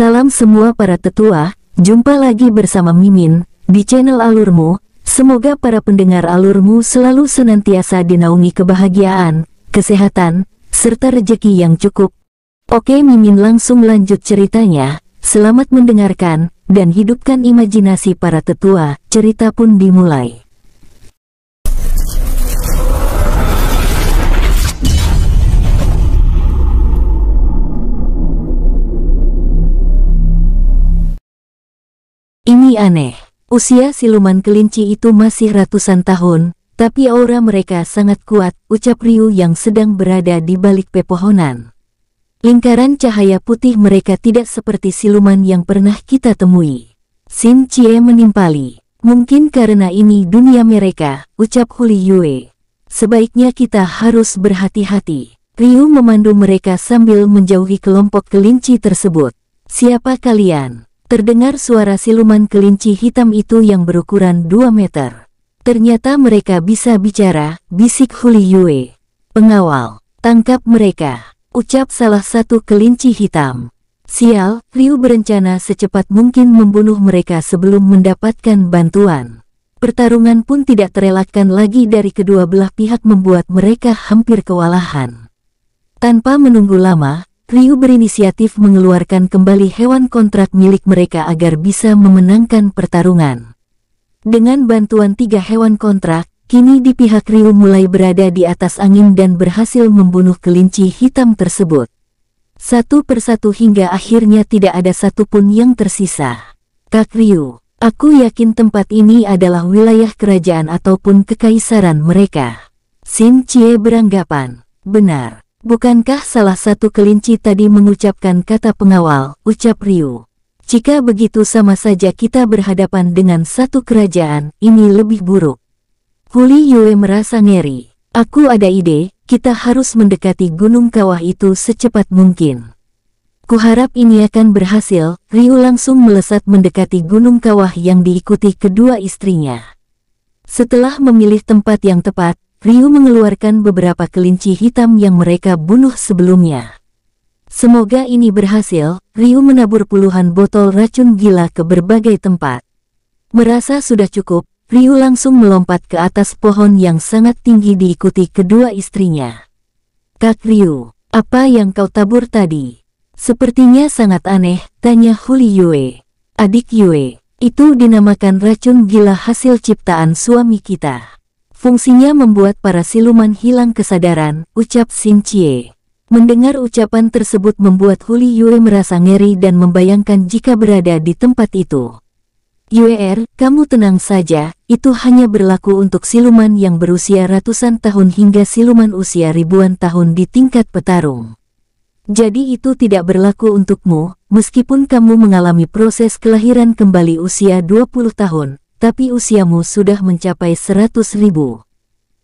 Salam semua para tetua, jumpa lagi bersama Mimin di channel Alurmu. Semoga para pendengar Alurmu selalu senantiasa dinaungi kebahagiaan, kesehatan, serta rejeki yang cukup. Oke, Mimin langsung lanjut ceritanya. Selamat mendengarkan dan hidupkan imajinasi para tetua. Cerita pun dimulai. Ini aneh, usia siluman kelinci itu masih ratusan tahun, tapi aura mereka sangat kuat, ucap Ryu yang sedang berada di balik pepohonan. Lingkaran cahaya putih mereka tidak seperti siluman yang pernah kita temui. Xin Chie menimpali. Mungkin karena ini dunia mereka, ucap Huli Yue. Sebaiknya kita harus berhati-hati. Ryu memandu mereka sambil menjauhi kelompok kelinci tersebut. Siapa kalian? Terdengar suara siluman kelinci hitam itu yang berukuran 2 meter. Ternyata mereka bisa bicara, bisik Huli Yue. Pengawal, tangkap mereka, ucap salah satu kelinci hitam. Sial, Ryu berencana secepat mungkin membunuh mereka sebelum mendapatkan bantuan. Pertarungan pun tidak terelakkan lagi dari kedua belah pihak membuat mereka hampir kewalahan. Tanpa menunggu lama, Ryu berinisiatif mengeluarkan kembali hewan kontrak milik mereka agar bisa memenangkan pertarungan. Dengan bantuan 3 hewan kontrak, kini di pihak Ryu mulai berada di atas angin dan berhasil membunuh kelinci hitam tersebut. Satu persatu hingga akhirnya tidak ada satupun yang tersisa. Kak Ryu, aku yakin tempat ini adalah wilayah kerajaan ataupun kekaisaran mereka. Xin Chie beranggapan, benar. Bukankah salah satu kelinci tadi mengucapkan kata pengawal, ucap Ryu. Jika begitu sama saja kita berhadapan dengan satu kerajaan, ini lebih buruk. Huli Yue merasa ngeri. Aku ada ide, kita harus mendekati gunung kawah itu secepat mungkin. Kuharap ini akan berhasil. Ryu langsung melesat mendekati gunung kawah yang diikuti kedua istrinya. Setelah memilih tempat yang tepat, Ryu mengeluarkan beberapa kelinci hitam yang mereka bunuh sebelumnya. Semoga ini berhasil. Ryu menabur puluhan botol racun gila ke berbagai tempat. Merasa sudah cukup, Ryu langsung melompat ke atas pohon yang sangat tinggi diikuti kedua istrinya. Kak Ryu, apa yang kau tabur tadi? Sepertinya sangat aneh, tanya Huli Yue. Adik Yue, itu dinamakan racun gila hasil ciptaan suami kita. Fungsinya membuat para siluman hilang kesadaran, ucap Xin Chie. Mendengar ucapan tersebut membuat Huli Yue merasa ngeri dan membayangkan jika berada di tempat itu. Yue, kamu tenang saja, itu hanya berlaku untuk siluman yang berusia ratusan tahun hingga siluman usia ribuan tahun di tingkat petarung. Jadi itu tidak berlaku untukmu, meskipun kamu mengalami proses kelahiran kembali usia 20 tahun. Tapi usiamu sudah mencapai 100.000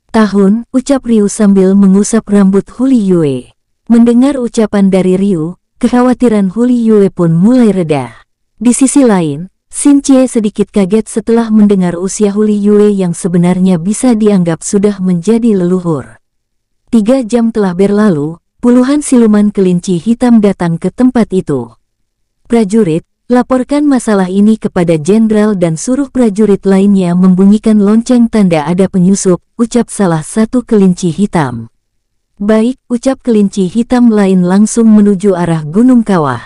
tahun, ucap Ryu sambil mengusap rambut Huli Yue. Mendengar ucapan dari Ryu, kekhawatiran Huli Yue pun mulai reda. Di sisi lain, Xin Chie sedikit kaget setelah mendengar usia Huli Yue yang sebenarnya bisa dianggap sudah menjadi leluhur. 3 jam telah berlalu, puluhan siluman kelinci hitam datang ke tempat itu. Prajurit, laporkan masalah ini kepada jenderal dan suruh prajurit lainnya membunyikan lonceng tanda ada penyusup, ucap salah satu kelinci hitam. Baik, ucap kelinci hitam lain langsung menuju arah gunung kawah.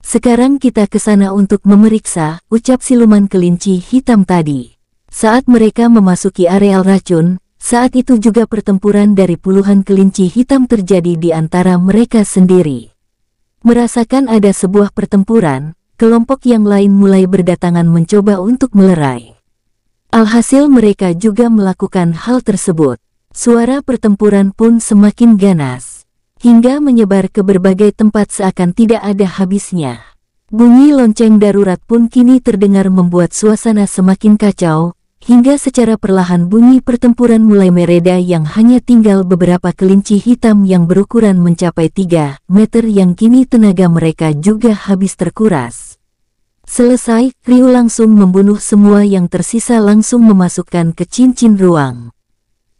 Sekarang kita ke sana untuk memeriksa, ucap siluman kelinci hitam tadi. Saat mereka memasuki areal racun, saat itu juga pertempuran dari puluhan kelinci hitam terjadi di antara mereka sendiri. Merasakan ada sebuah pertempuran, kelompok yang lain mulai berdatangan mencoba untuk melerai. Alhasil mereka juga melakukan hal tersebut. Suara pertempuran pun semakin ganas, hingga menyebar ke berbagai tempat seakan tidak ada habisnya. Bunyi lonceng darurat pun kini terdengar membuat suasana semakin kacau, hingga secara perlahan bunyi pertempuran mulai mereda yang hanya tinggal beberapa kelinci hitam yang berukuran mencapai 3 meter yang kini tenaga mereka juga habis terkuras. Selesai, Ryu langsung membunuh semua yang tersisa langsung memasukkan ke cincin ruang.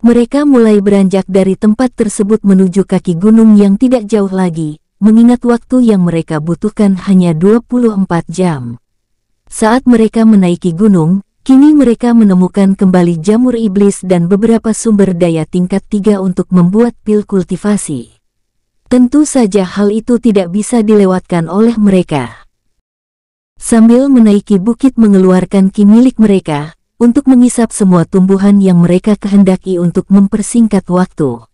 Mereka mulai beranjak dari tempat tersebut menuju kaki gunung yang tidak jauh lagi, mengingat waktu yang mereka butuhkan hanya 24 jam. Saat mereka menaiki gunung, kini mereka menemukan kembali jamur iblis dan beberapa sumber daya tingkat 3 untuk membuat pil kultivasi. Tentu saja hal itu tidak bisa dilewatkan oleh mereka. Sambil menaiki bukit mengeluarkan ki milik mereka, untuk mengisap semua tumbuhan yang mereka kehendaki untuk mempersingkat waktu.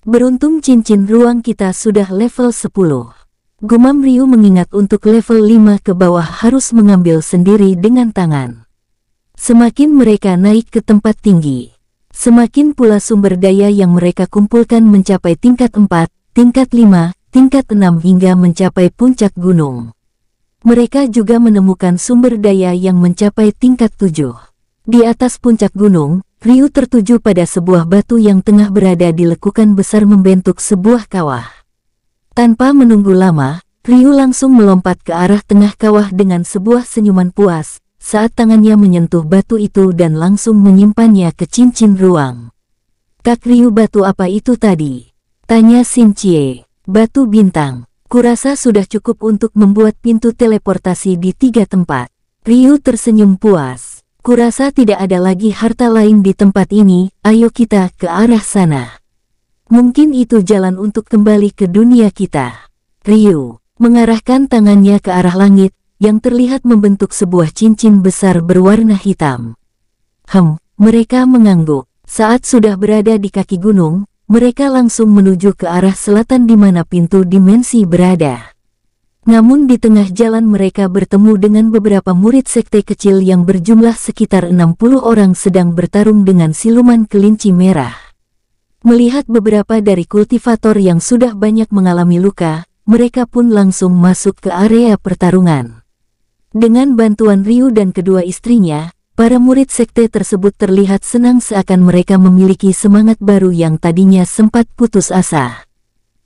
Beruntung cincin ruang kita sudah level 10. Gumam Ryu mengingat untuk level 5 ke bawah harus mengambil sendiri dengan tangan. Semakin mereka naik ke tempat tinggi, semakin pula sumber daya yang mereka kumpulkan mencapai tingkat 4, tingkat 5, tingkat 6 hingga mencapai puncak gunung. Mereka juga menemukan sumber daya yang mencapai tingkat 7. Di atas puncak gunung, Ryu tertuju pada sebuah batu yang tengah berada di lekukan besar membentuk sebuah kawah. Tanpa menunggu lama, Ryu langsung melompat ke arah tengah kawah dengan sebuah senyuman puas, saat tangannya menyentuh batu itu dan langsung menyimpannya ke cincin ruang. "Kak Ryu, batu apa itu tadi?" tanya Xinjie. "Batu bintang. Kurasa sudah cukup untuk membuat pintu teleportasi di 3 tempat." Ryu tersenyum puas. "Kurasa tidak ada lagi harta lain di tempat ini, ayo kita ke arah sana. Mungkin itu jalan untuk kembali ke dunia kita." Ryu mengarahkan tangannya ke arah langit, yang terlihat membentuk sebuah cincin besar berwarna hitam. Mereka mengangguk. Saat sudah berada di kaki gunung, mereka langsung menuju ke arah selatan di mana pintu dimensi berada. Namun di tengah jalan mereka bertemu dengan beberapa murid sekte kecil yang berjumlah sekitar 60 orang sedang bertarung dengan siluman kelinci merah. Melihat beberapa dari kultivator yang sudah banyak mengalami luka, mereka pun langsung masuk ke area pertarungan. Dengan bantuan Ryu dan kedua istrinya, para murid sekte tersebut terlihat senang seakan mereka memiliki semangat baru yang tadinya sempat putus asa.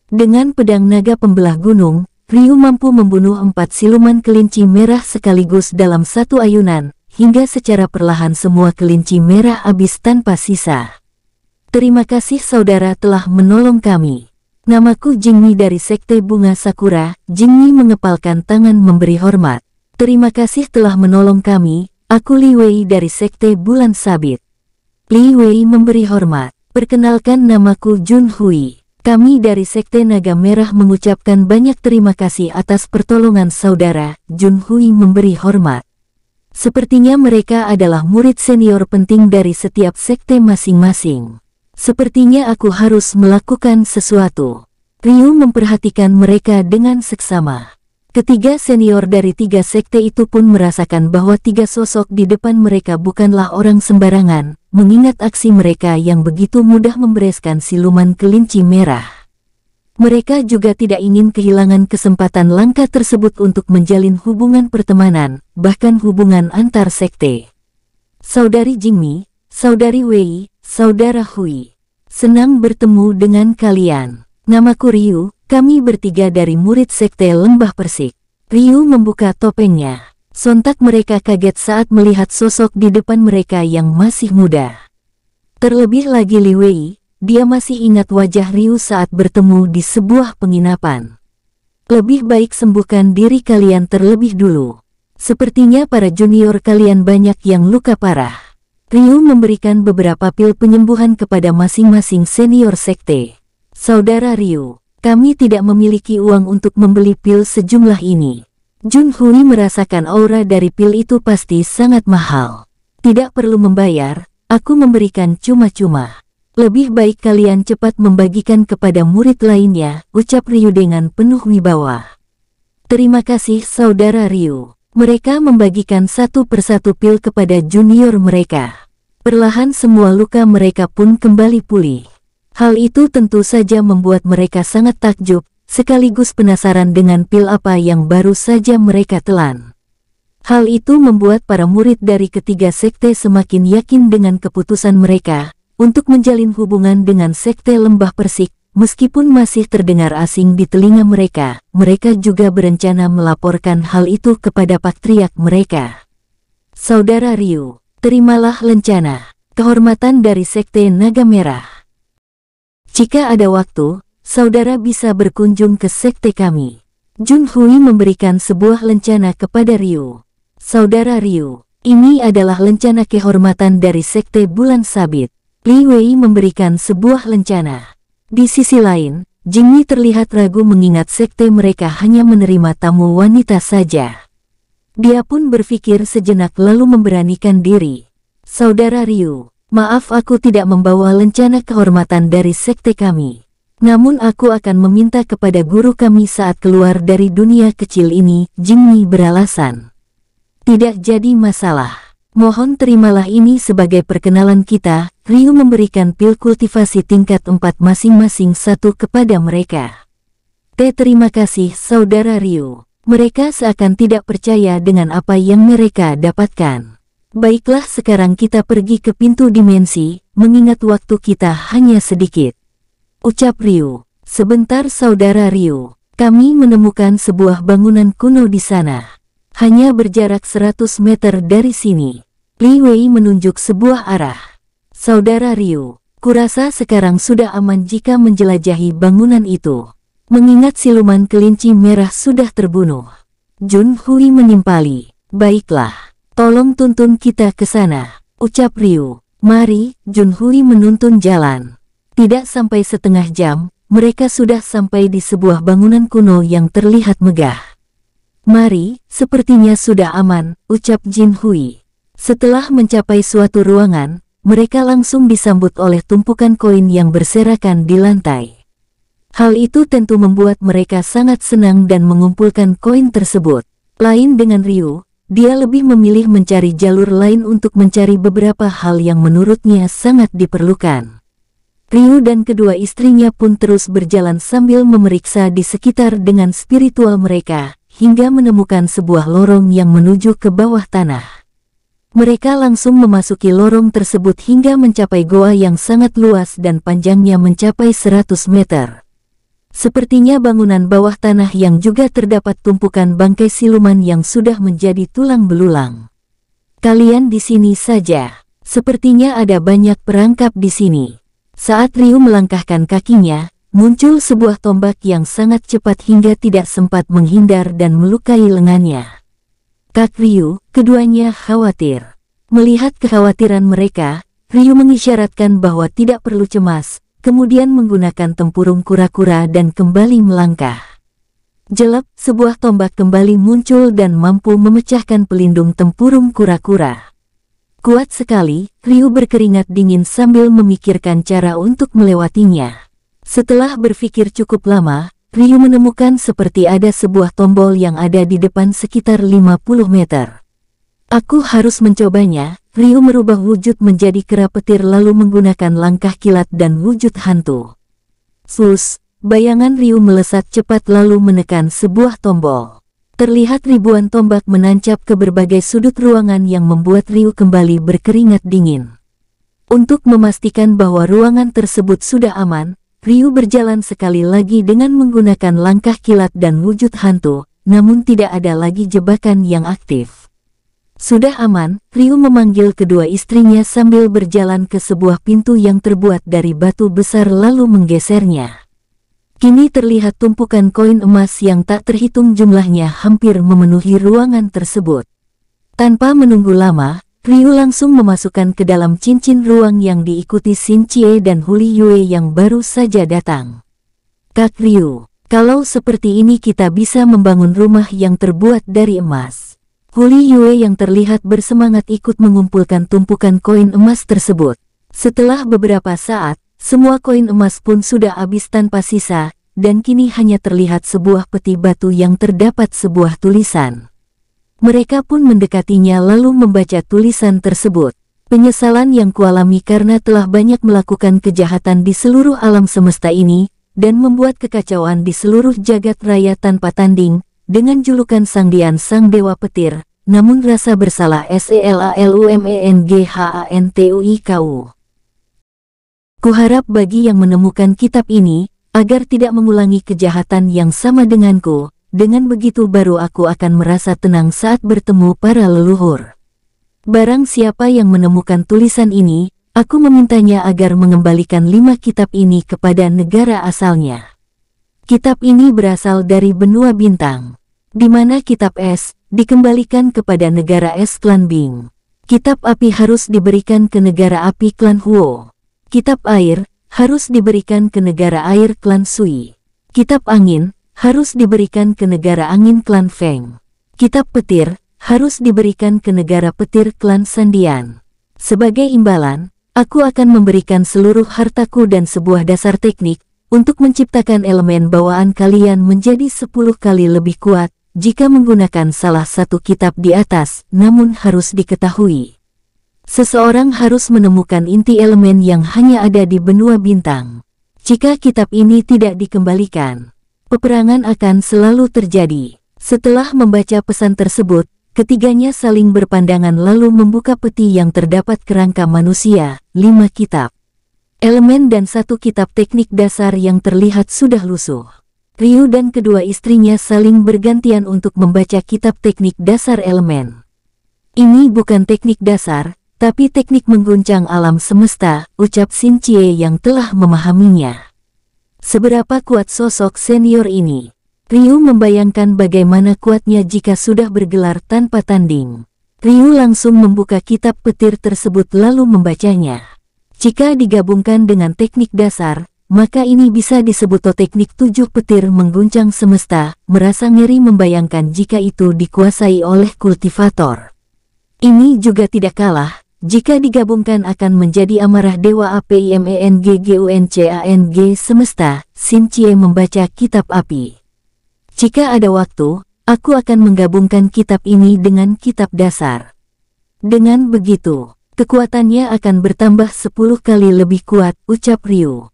Dengan pedang naga pembelah gunung, Ryu mampu membunuh 4 siluman kelinci merah sekaligus dalam satu ayunan, hingga secara perlahan semua kelinci merah habis tanpa sisa. "Terima kasih saudara telah menolong kami. Namaku Jingmi dari Sekte Bunga Sakura." Jingmi mengepalkan tangan memberi hormat. "Terima kasih telah menolong kami, aku Li Wei dari Sekte Bulan Sabit." Li Wei memberi hormat. "Perkenalkan, namaku Jun Hui. Kami dari Sekte Naga Merah mengucapkan banyak terima kasih atas pertolongan saudara." Jun Hui memberi hormat. Sepertinya mereka adalah murid senior penting dari setiap sekte masing-masing. "Sepertinya aku harus melakukan sesuatu." Ryu memperhatikan mereka dengan seksama. Ketiga senior dari 3 sekte itu pun merasakan bahwa 3 sosok di depan mereka bukanlah orang sembarangan, mengingat aksi mereka yang begitu mudah membereskan siluman kelinci merah. Mereka juga tidak ingin kehilangan kesempatan langka tersebut untuk menjalin hubungan pertemanan, bahkan hubungan antar sekte. "Saudari Jingmi, Saudari Wei, Saudara Hui. Senang bertemu dengan kalian. Namaku Ryu, kami bertiga dari murid Sekte Lembah Persik." Ryu membuka topengnya. Sontak mereka kaget saat melihat sosok di depan mereka yang masih muda. Terlebih lagi Li Wei, dia masih ingat wajah Ryu saat bertemu di sebuah penginapan. "Lebih baik sembuhkan diri kalian terlebih dulu. Sepertinya para junior kalian banyak yang luka parah." Ryu memberikan beberapa pil penyembuhan kepada masing-masing senior sekte. "Saudara Ryu, kami tidak memiliki uang untuk membeli pil sejumlah ini." Jun Hui merasakan aura dari pil itu pasti sangat mahal. "Tidak perlu membayar, aku memberikan cuma-cuma. Lebih baik kalian cepat membagikan kepada murid lainnya," ucap Ryu dengan penuh wibawa. "Terima kasih saudara Ryu." Mereka membagikan satu persatu pil kepada junior mereka. Perlahan semua luka mereka pun kembali pulih. Hal itu tentu saja membuat mereka sangat takjub, sekaligus penasaran dengan pil apa yang baru saja mereka telan. Hal itu membuat para murid dari ketiga sekte semakin yakin dengan keputusan mereka untuk menjalin hubungan dengan Sekte Lembah Persik. Meskipun masih terdengar asing di telinga mereka, mereka juga berencana melaporkan hal itu kepada patriark mereka. "Saudara Ryu, terimalah lencana kehormatan dari Sekte Naga Merah. Jika ada waktu, saudara bisa berkunjung ke sekte kami. Junhui memberikan sebuah lencana kepada Ryu. Saudara Ryu, ini adalah lencana kehormatan dari sekte Bulan Sabit. Li Wei memberikan sebuah lencana. Di sisi lain, Jingyi terlihat ragu mengingat sekte mereka hanya menerima tamu wanita saja. Dia pun berpikir sejenak lalu memberanikan diri. Saudara Ryu, maaf aku tidak membawa lencana kehormatan dari sekte kami. Namun aku akan meminta kepada guru kami saat keluar dari dunia kecil ini, Jingyi beralasan. Tidak jadi masalah. Mohon terimalah ini sebagai perkenalan kita. Ryu memberikan pil kultivasi tingkat 4 masing-masing satu kepada mereka. Terima kasih saudara Ryu. Mereka seakan tidak percaya dengan apa yang mereka dapatkan. Baiklah sekarang kita pergi ke pintu dimensi, mengingat waktu kita hanya sedikit. Ucap Ryu. Sebentar saudara Ryu, kami menemukan sebuah bangunan kuno di sana. Hanya berjarak 100 meter dari sini. Li Wei menunjuk sebuah arah. Saudara Ryu, kurasa sekarang sudah aman jika menjelajahi bangunan itu. Mengingat siluman kelinci merah sudah terbunuh. Junhui menimpali. Baiklah, tolong tuntun kita ke sana. Ucap Ryu. Mari, Junhui menuntun jalan. Tidak sampai setengah jam, mereka sudah sampai di sebuah bangunan kuno yang terlihat megah. Mari, sepertinya sudah aman, ucap Junhui. Setelah mencapai suatu ruangan, mereka langsung disambut oleh tumpukan koin yang berserakan di lantai. Hal itu tentu membuat mereka sangat senang dan mengumpulkan koin tersebut. Lain dengan Ryu, dia lebih memilih mencari jalur lain untuk mencari beberapa hal yang menurutnya sangat diperlukan. Ryu dan kedua istrinya pun terus berjalan sambil memeriksa di sekitar dengan spiritual mereka, hingga menemukan sebuah lorong yang menuju ke bawah tanah. Mereka langsung memasuki lorong tersebut hingga mencapai goa yang sangat luas dan panjangnya mencapai 100 meter. Sepertinya bangunan bawah tanah yang juga terdapat tumpukan bangkai siluman yang sudah menjadi tulang belulang. Kalian di sini saja. Sepertinya ada banyak perangkap di sini. Saat Ryu melangkahkan kakinya, muncul sebuah tombak yang sangat cepat hingga tidak sempat menghindar dan melukai lengannya. Kak Ryu, keduanya khawatir. Melihat kekhawatiran mereka, Ryu mengisyaratkan bahwa tidak perlu cemas, kemudian menggunakan tempurung kura-kura dan kembali melangkah. Jelek, sebuah tombak kembali muncul dan mampu memecahkan pelindung tempurung kura-kura. Kuat sekali, Ryu berkeringat dingin sambil memikirkan cara untuk melewatinya. Setelah berpikir cukup lama, Ryu menemukan seperti ada sebuah tombol yang ada di depan sekitar 50 meter. Aku harus mencobanya. Ryu merubah wujud menjadi kera petir lalu menggunakan langkah kilat dan wujud hantu. Sus, bayangan Ryu melesat cepat lalu menekan sebuah tombol. Terlihat ribuan tombak menancap ke berbagai sudut ruangan yang membuat Ryu kembali berkeringat dingin. Untuk memastikan bahwa ruangan tersebut sudah aman, Ryu berjalan sekali lagi dengan menggunakan langkah kilat dan wujud hantu, namun tidak ada lagi jebakan yang aktif. Sudah aman, Ryu memanggil kedua istrinya sambil berjalan ke sebuah pintu yang terbuat dari batu besar lalu menggesernya. Kini terlihat tumpukan koin emas yang tak terhitung jumlahnya hampir memenuhi ruangan tersebut. Tanpa menunggu lama, Ryu langsung memasukkan ke dalam cincin ruang yang diikuti Xin Chie dan Huli Yue yang baru saja datang. Kak Ryu, kalau seperti ini kita bisa membangun rumah yang terbuat dari emas. Huli Yue yang terlihat bersemangat ikut mengumpulkan tumpukan koin emas tersebut. Setelah beberapa saat, semua koin emas pun sudah habis tanpa sisa, dan kini hanya terlihat sebuah peti batu yang terdapat sebuah tulisan. Mereka pun mendekatinya lalu membaca tulisan tersebut. Penyesalan yang kualami karena telah banyak melakukan kejahatan di seluruh alam semesta ini, dan membuat kekacauan di seluruh jagat raya tanpa tanding, dengan julukan Sang Dian Sang Dewa Petir, namun rasa bersalah SELALUMENGHANTUIKU. Kuharap bagi yang menemukan kitab ini, agar tidak mengulangi kejahatan yang sama denganku, dengan begitu baru aku akan merasa tenang saat bertemu para leluhur. Barang siapa yang menemukan tulisan ini, aku memintanya agar mengembalikan 5 kitab ini kepada negara asalnya. Kitab ini berasal dari benua bintang, di mana kitab es dikembalikan kepada negara es klan Bing. Kitab api harus diberikan ke negara api klan Huo. Kitab air harus diberikan ke negara air klan Sui. Kitab angin harus diberikan ke negara angin klan Feng. Kitab petir harus diberikan ke negara petir klan Sandian. Sebagai imbalan, aku akan memberikan seluruh hartaku dan sebuah dasar teknik untuk menciptakan elemen bawaan kalian menjadi 10 kali lebih kuat jika menggunakan salah satu kitab di atas. Namun harus diketahui, seseorang harus menemukan inti elemen yang hanya ada di benua bintang. Jika kitab ini tidak dikembalikan, peperangan akan selalu terjadi. Setelah membaca pesan tersebut, ketiganya saling berpandangan lalu membuka peti yang terdapat kerangka manusia, 5 kitab elemen dan 1 kitab teknik dasar yang terlihat sudah lusuh. Ryu dan kedua istrinya saling bergantian untuk membaca kitab teknik dasar elemen. Ini bukan teknik dasar, tapi teknik mengguncang alam semesta, ucap Xin Cie yang telah memahaminya. Seberapa kuat sosok senior ini? Ryu membayangkan bagaimana kuatnya jika sudah bergelar tanpa tanding. Ryu langsung membuka kitab petir tersebut lalu membacanya. Jika digabungkan dengan teknik dasar, maka ini bisa disebut teknik 7 petir mengguncang semesta. Merasa ngeri membayangkan jika itu dikuasai oleh kultivator. Ini juga tidak kalah, jika digabungkan akan menjadi amarah dewa APIMENGGUNCANG semesta. Xin Cie membaca kitab api. Jika ada waktu, aku akan menggabungkan kitab ini dengan kitab dasar. Dengan begitu, kekuatannya akan bertambah 10 kali lebih kuat, ucap Ryu.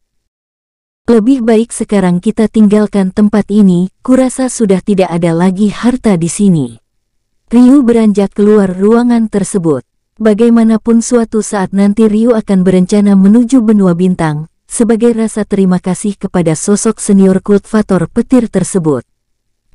Lebih baik sekarang kita tinggalkan tempat ini, kurasa sudah tidak ada lagi harta di sini. Ryu beranjak keluar ruangan tersebut. Bagaimanapun suatu saat nanti Ryu akan berencana menuju benua bintang, sebagai rasa terima kasih kepada sosok senior kultivator petir tersebut.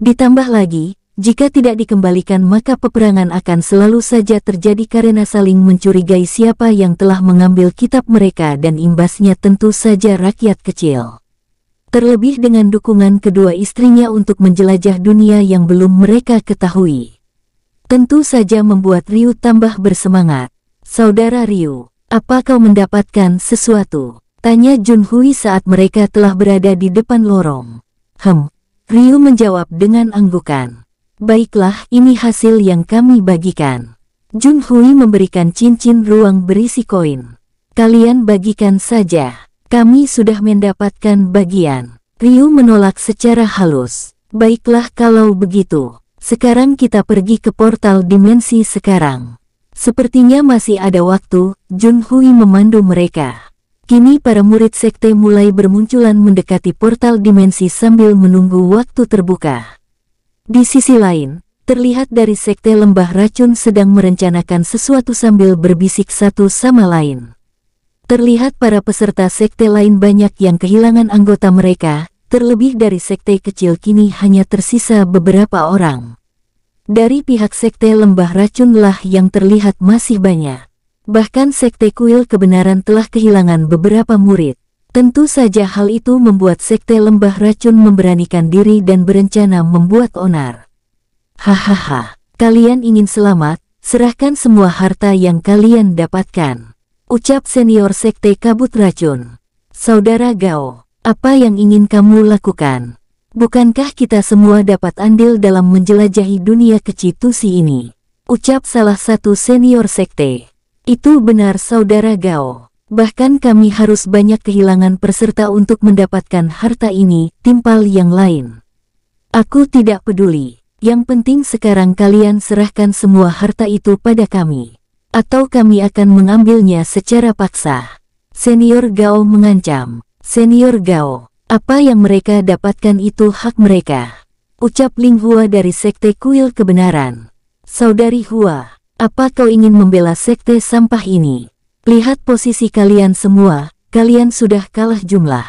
Ditambah lagi, jika tidak dikembalikan maka peperangan akan selalu saja terjadi karena saling mencurigai siapa yang telah mengambil kitab mereka dan imbasnya tentu saja rakyat kecil. Terlebih dengan dukungan kedua istrinya untuk menjelajah dunia yang belum mereka ketahui. Tentu saja membuat Ryu tambah bersemangat. Saudara Ryu, apa kau mendapatkan sesuatu? Tanya Junhui saat mereka telah berada di depan lorong. Ryu menjawab dengan anggukan. Baiklah, ini hasil yang kami bagikan. Junhui memberikan cincin ruang berisi koin. Kalian bagikan saja. Kami sudah mendapatkan bagian. Ryu menolak secara halus. Baiklah kalau begitu. Sekarang kita pergi ke portal dimensi sekarang. Sepertinya masih ada waktu, Junhui memandu mereka. Kini para murid sekte mulai bermunculan mendekati portal dimensi sambil menunggu waktu terbuka. Di sisi lain, terlihat dari sekte lembah racun sedang merencanakan sesuatu sambil berbisik satu sama lain. Terlihat para peserta sekte lain banyak yang kehilangan anggota mereka, terlebih dari sekte kecil kini hanya tersisa beberapa orang. Dari pihak sekte lembah racunlah yang terlihat masih banyak. Bahkan sekte kuil kebenaran telah kehilangan beberapa murid. Tentu saja hal itu membuat sekte lembah racun memberanikan diri dan berencana membuat onar. Hahaha, kalian ingin selamat, serahkan semua harta yang kalian dapatkan. Ucap senior sekte kabut racun. Saudara Gao, apa yang ingin kamu lakukan? Bukankah kita semua dapat andil dalam menjelajahi dunia kecil Tusi ini? Ucap salah satu senior sekte. Itu benar saudara Gao. Bahkan kami harus banyak kehilangan peserta untuk mendapatkan harta ini, timpal yang lain. Aku tidak peduli. Yang penting sekarang kalian serahkan semua harta itu pada kami. Atau kami akan mengambilnya secara paksa. Senior Gao mengancam. Senior Gao, apa yang mereka dapatkan itu hak mereka. Ucap Ling Hua dari sekte kuil kebenaran. Saudari Hua, apa kau ingin membela sekte sampah ini? Lihat posisi kalian semua, kalian sudah kalah jumlah.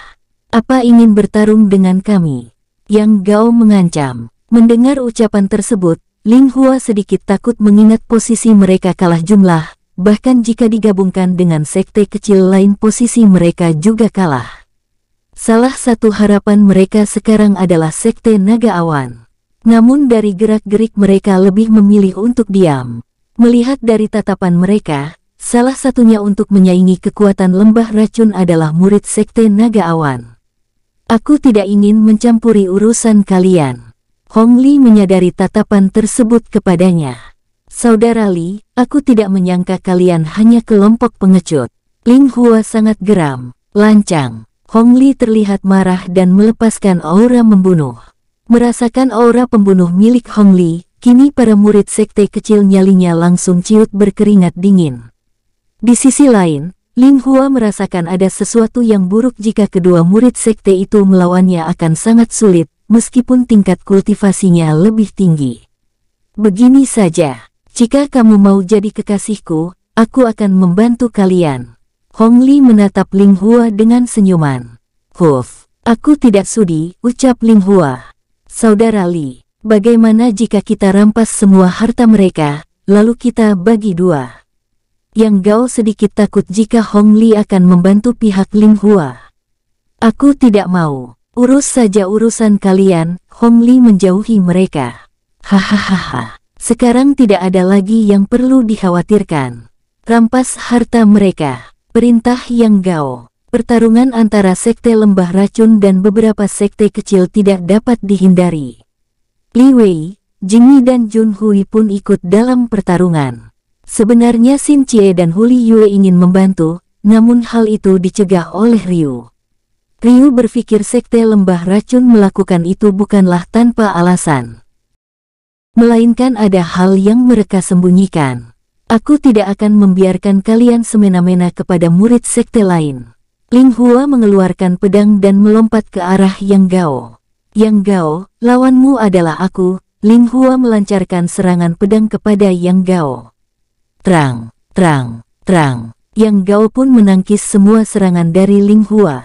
Apa ingin bertarung dengan kami? Yang Gao mengancam. Mendengar ucapan tersebut, Ling Hua sedikit takut mengingat posisi mereka kalah jumlah, bahkan jika digabungkan dengan sekte kecil lain posisi mereka juga kalah. Salah satu harapan mereka sekarang adalah Sekte Naga Awan. Namun dari gerak-gerik mereka lebih memilih untuk diam. Melihat dari tatapan mereka, salah satunya untuk menyaingi kekuatan lembah racun adalah murid Sekte Naga Awan. Aku tidak ingin mencampuri urusan kalian. Hong Li menyadari tatapan tersebut kepadanya. Saudara Li, aku tidak menyangka kalian hanya kelompok pengecut. Ling Hua sangat geram, lancang. Hong Li terlihat marah dan melepaskan aura membunuh. Merasakan aura pembunuh milik Hong Li, kini para murid sekte kecil nyalinya langsung ciut berkeringat dingin. Di sisi lain, Ling Hua merasakan ada sesuatu yang buruk jika kedua murid sekte itu melawannya akan sangat sulit, meskipun tingkat kultivasinya lebih tinggi. Begini saja, jika kamu mau jadi kekasihku, aku akan membantu kalian. Hong Li menatap Ling Hua dengan senyuman. Huf, aku tidak sudi, ucap Ling Hua. Saudara Li, bagaimana jika kita rampas semua harta mereka, lalu kita bagi dua? Yang Gao sedikit takut jika Hong Li akan membantu pihak Ling Hua. Aku tidak mau, urus saja urusan kalian. Hong Li menjauhi mereka. Hahaha, sekarang tidak ada lagi yang perlu dikhawatirkan. Rampas harta mereka. Perintah Yang Gao. Pertarungan antara sekte lembah racun dan beberapa sekte kecil tidak dapat dihindari. Li Wei, Jingyi dan Jun Hui pun ikut dalam pertarungan. Sebenarnya Xin Jie dan Huli Yue ingin membantu, namun hal itu dicegah oleh Ryu. Ryu berpikir sekte lembah racun melakukan itu bukanlah tanpa alasan. Melainkan ada hal yang mereka sembunyikan. Aku tidak akan membiarkan kalian semena-mena kepada murid sekte lain. Ling Hua mengeluarkan pedang dan melompat ke arah Yang Gao. Yang Gao, lawanmu adalah aku. Ling Hua melancarkan serangan pedang kepada Yang Gao. Terang, terang, terang. Yang Gao pun menangkis semua serangan dari Ling Hua.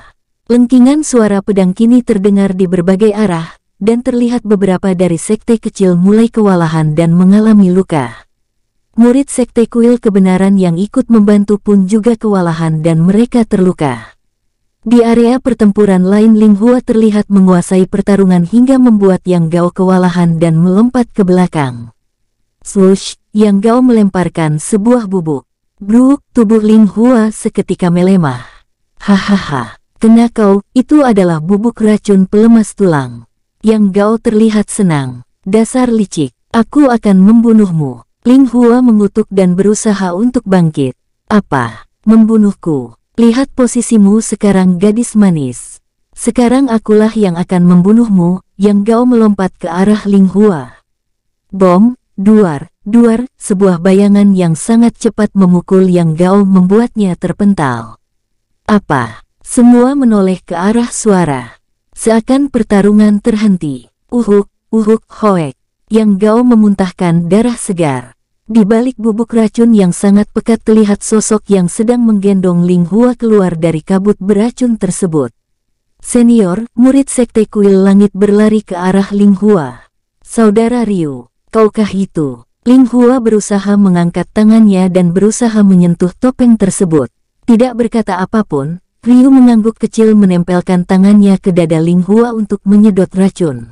Lengkingan suara pedang kini terdengar di berbagai arah, dan terlihat beberapa dari sekte kecil mulai kewalahan dan mengalami luka. Murid sekte kuil kebenaran yang ikut membantu pun juga kewalahan dan mereka terluka. Di area pertempuran lain Ling Hua terlihat menguasai pertarungan hingga membuat Yang Gao kewalahan dan melompat ke belakang. Swoosh, Yang Gao melemparkan sebuah bubuk. Bruk, tubuh Ling Hua seketika melemah. Hahaha, kena kau, itu adalah bubuk racun pelemas tulang. Yang Gao terlihat senang. Dasar licik, aku akan membunuhmu. Ling Hua mengutuk dan berusaha untuk bangkit. Apa? Membunuhku? Lihat posisimu sekarang gadis manis. Sekarang akulah yang akan membunuhmu. Yang Gao melompat ke arah Ling Hua. Bom, duar, duar, sebuah bayangan yang sangat cepat memukul Yang Gao membuatnya terpental. Apa? Semua menoleh ke arah suara. Seakan pertarungan terhenti. Uhuk, uhuk, hoek. Yang Gao memuntahkan darah segar. Di balik bubuk racun yang sangat pekat terlihat sosok yang sedang menggendong Ling Hua keluar dari kabut beracun tersebut. Senior, murid sekte kuil langit berlari ke arah Ling Hua. Saudara Ryu, kaukah itu? Ling Hua berusaha mengangkat tangannya dan berusaha menyentuh topeng tersebut. Tidak berkata apapun, Ryu mengangguk kecil menempelkan tangannya ke dada Ling Hua untuk menyedot racun.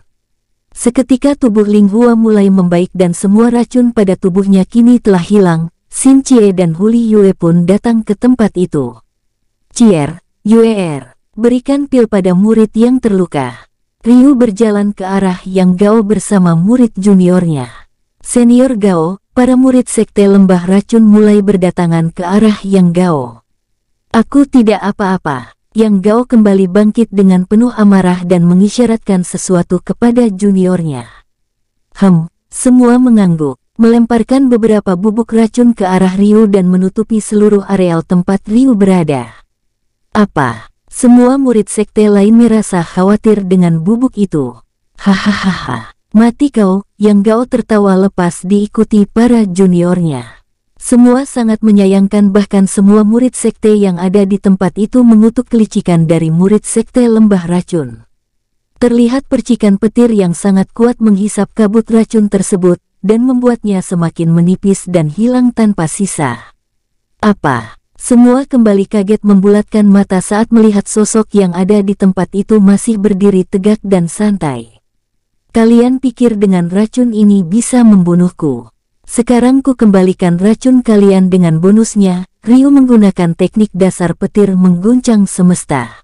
Seketika tubuh Ling Hua mulai membaik dan semua racun pada tubuhnya kini telah hilang. Xin Jie dan Huli Yue pun datang ke tempat itu. Cier, Yue, berikan pil pada murid yang terluka. Ryu berjalan ke arah Yang Gao bersama murid juniornya. Senior Gao, para murid sekte lembah racun mulai berdatangan ke arah Yang Gao. Aku tidak apa-apa. Yang Gao kembali bangkit dengan penuh amarah dan mengisyaratkan sesuatu kepada juniornya. Semua mengangguk, melemparkan beberapa bubuk racun ke arah Ryu dan menutupi seluruh areal tempat Ryu berada. Apa? Semua murid sekte lain merasa khawatir dengan bubuk itu. Hahaha, mati kau. Yang Gao tertawa lepas diikuti para juniornya. Semua sangat menyayangkan, bahkan semua murid sekte yang ada di tempat itu mengutuk kelicikan dari murid sekte lembah racun. Terlihat percikan petir yang sangat kuat menghisap kabut racun tersebut, dan membuatnya semakin menipis dan hilang tanpa sisa. Apa? Semua kembali kaget membulatkan mata saat melihat sosok yang ada di tempat itu masih berdiri tegak dan santai. Kalian pikir dengan racun ini bisa membunuhku? Sekarang ku kembalikan racun kalian dengan bonusnya. Ryu menggunakan teknik dasar petir mengguncang semesta.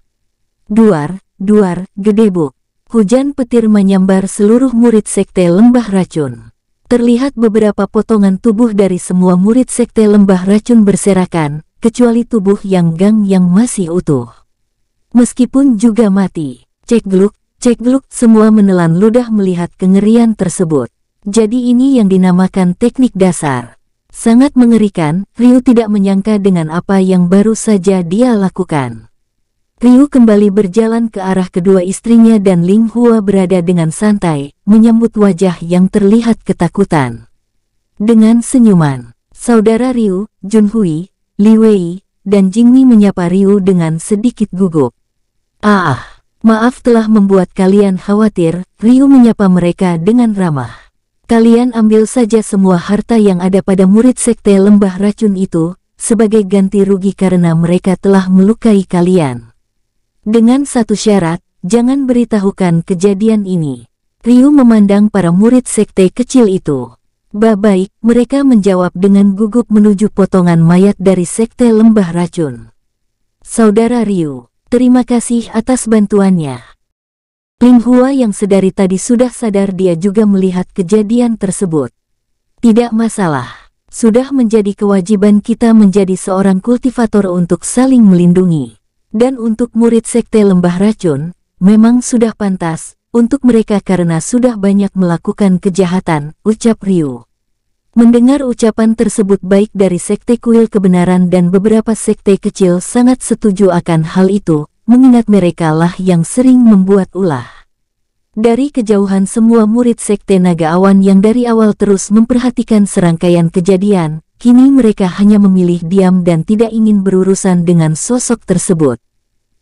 Duar, duar, gedebuk. Hujan petir menyambar seluruh murid sekte lembah racun. Terlihat beberapa potongan tubuh dari semua murid sekte lembah racun berserakan, kecuali tubuh yang masih utuh. Meskipun juga mati. Cekgluk, semua menelan ludah melihat kengerian tersebut. Jadi ini yang dinamakan teknik dasar. Sangat mengerikan, Ryu tidak menyangka dengan apa yang baru saja dia lakukan. Ryu kembali berjalan ke arah kedua istrinya dan Ling Hua berada dengan santai, menyambut wajah yang terlihat ketakutan. Dengan senyuman, saudara Ryu, Junhui, Li Wei, dan Jingmi menyapa Ryu dengan sedikit gugup. Maaf telah membuat kalian khawatir, Ryu menyapa mereka dengan ramah. Kalian ambil saja semua harta yang ada pada murid sekte lembah racun itu, sebagai ganti rugi karena mereka telah melukai kalian. Dengan satu syarat, jangan beritahukan kejadian ini. Ryu memandang para murid sekte kecil itu. Baik, mereka menjawab dengan gugup menuju potongan mayat dari sekte lembah racun. Saudara Ryu, terima kasih atas bantuannya. Ling Hua yang sedari tadi sudah sadar dia juga melihat kejadian tersebut. Tidak masalah, sudah menjadi kewajiban kita menjadi seorang kultivator untuk saling melindungi. Dan untuk murid sekte lembah racun, memang sudah pantas untuk mereka karena sudah banyak melakukan kejahatan, ucap Ryu. Mendengar ucapan tersebut baik dari sekte kuil kebenaran dan beberapa sekte kecil sangat setuju akan hal itu, mengingat mereka lah yang sering membuat ulah. Dari kejauhan semua murid sekte naga awan yang dari awal terus memperhatikan serangkaian kejadian, kini mereka hanya memilih diam dan tidak ingin berurusan dengan sosok tersebut.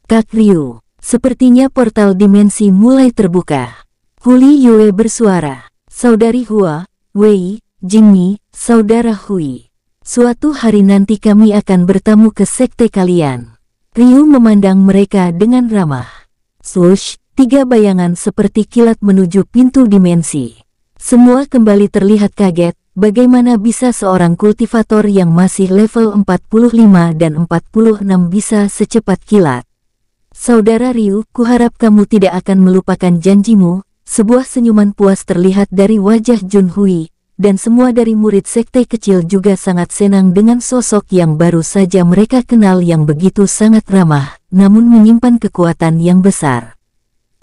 Kak Ryu, sepertinya portal dimensi mulai terbuka. Huli Yue bersuara. Saudari Hua, Wei, Jingmi, saudara Hui. Suatu hari nanti kami akan bertamu ke sekte kalian. Ryu memandang mereka dengan ramah. Swoosh, 3 bayangan seperti kilat menuju pintu dimensi. Semua kembali terlihat kaget, bagaimana bisa seorang kultivator yang masih level 45 dan 46 bisa secepat kilat. Saudara Ryu, kuharap kamu tidak akan melupakan janjimu. Sebuah senyuman puas terlihat dari wajah Junhui, dan semua dari murid sekte kecil juga sangat senang dengan sosok yang baru saja mereka kenal yang begitu sangat ramah, namun menyimpan kekuatan yang besar.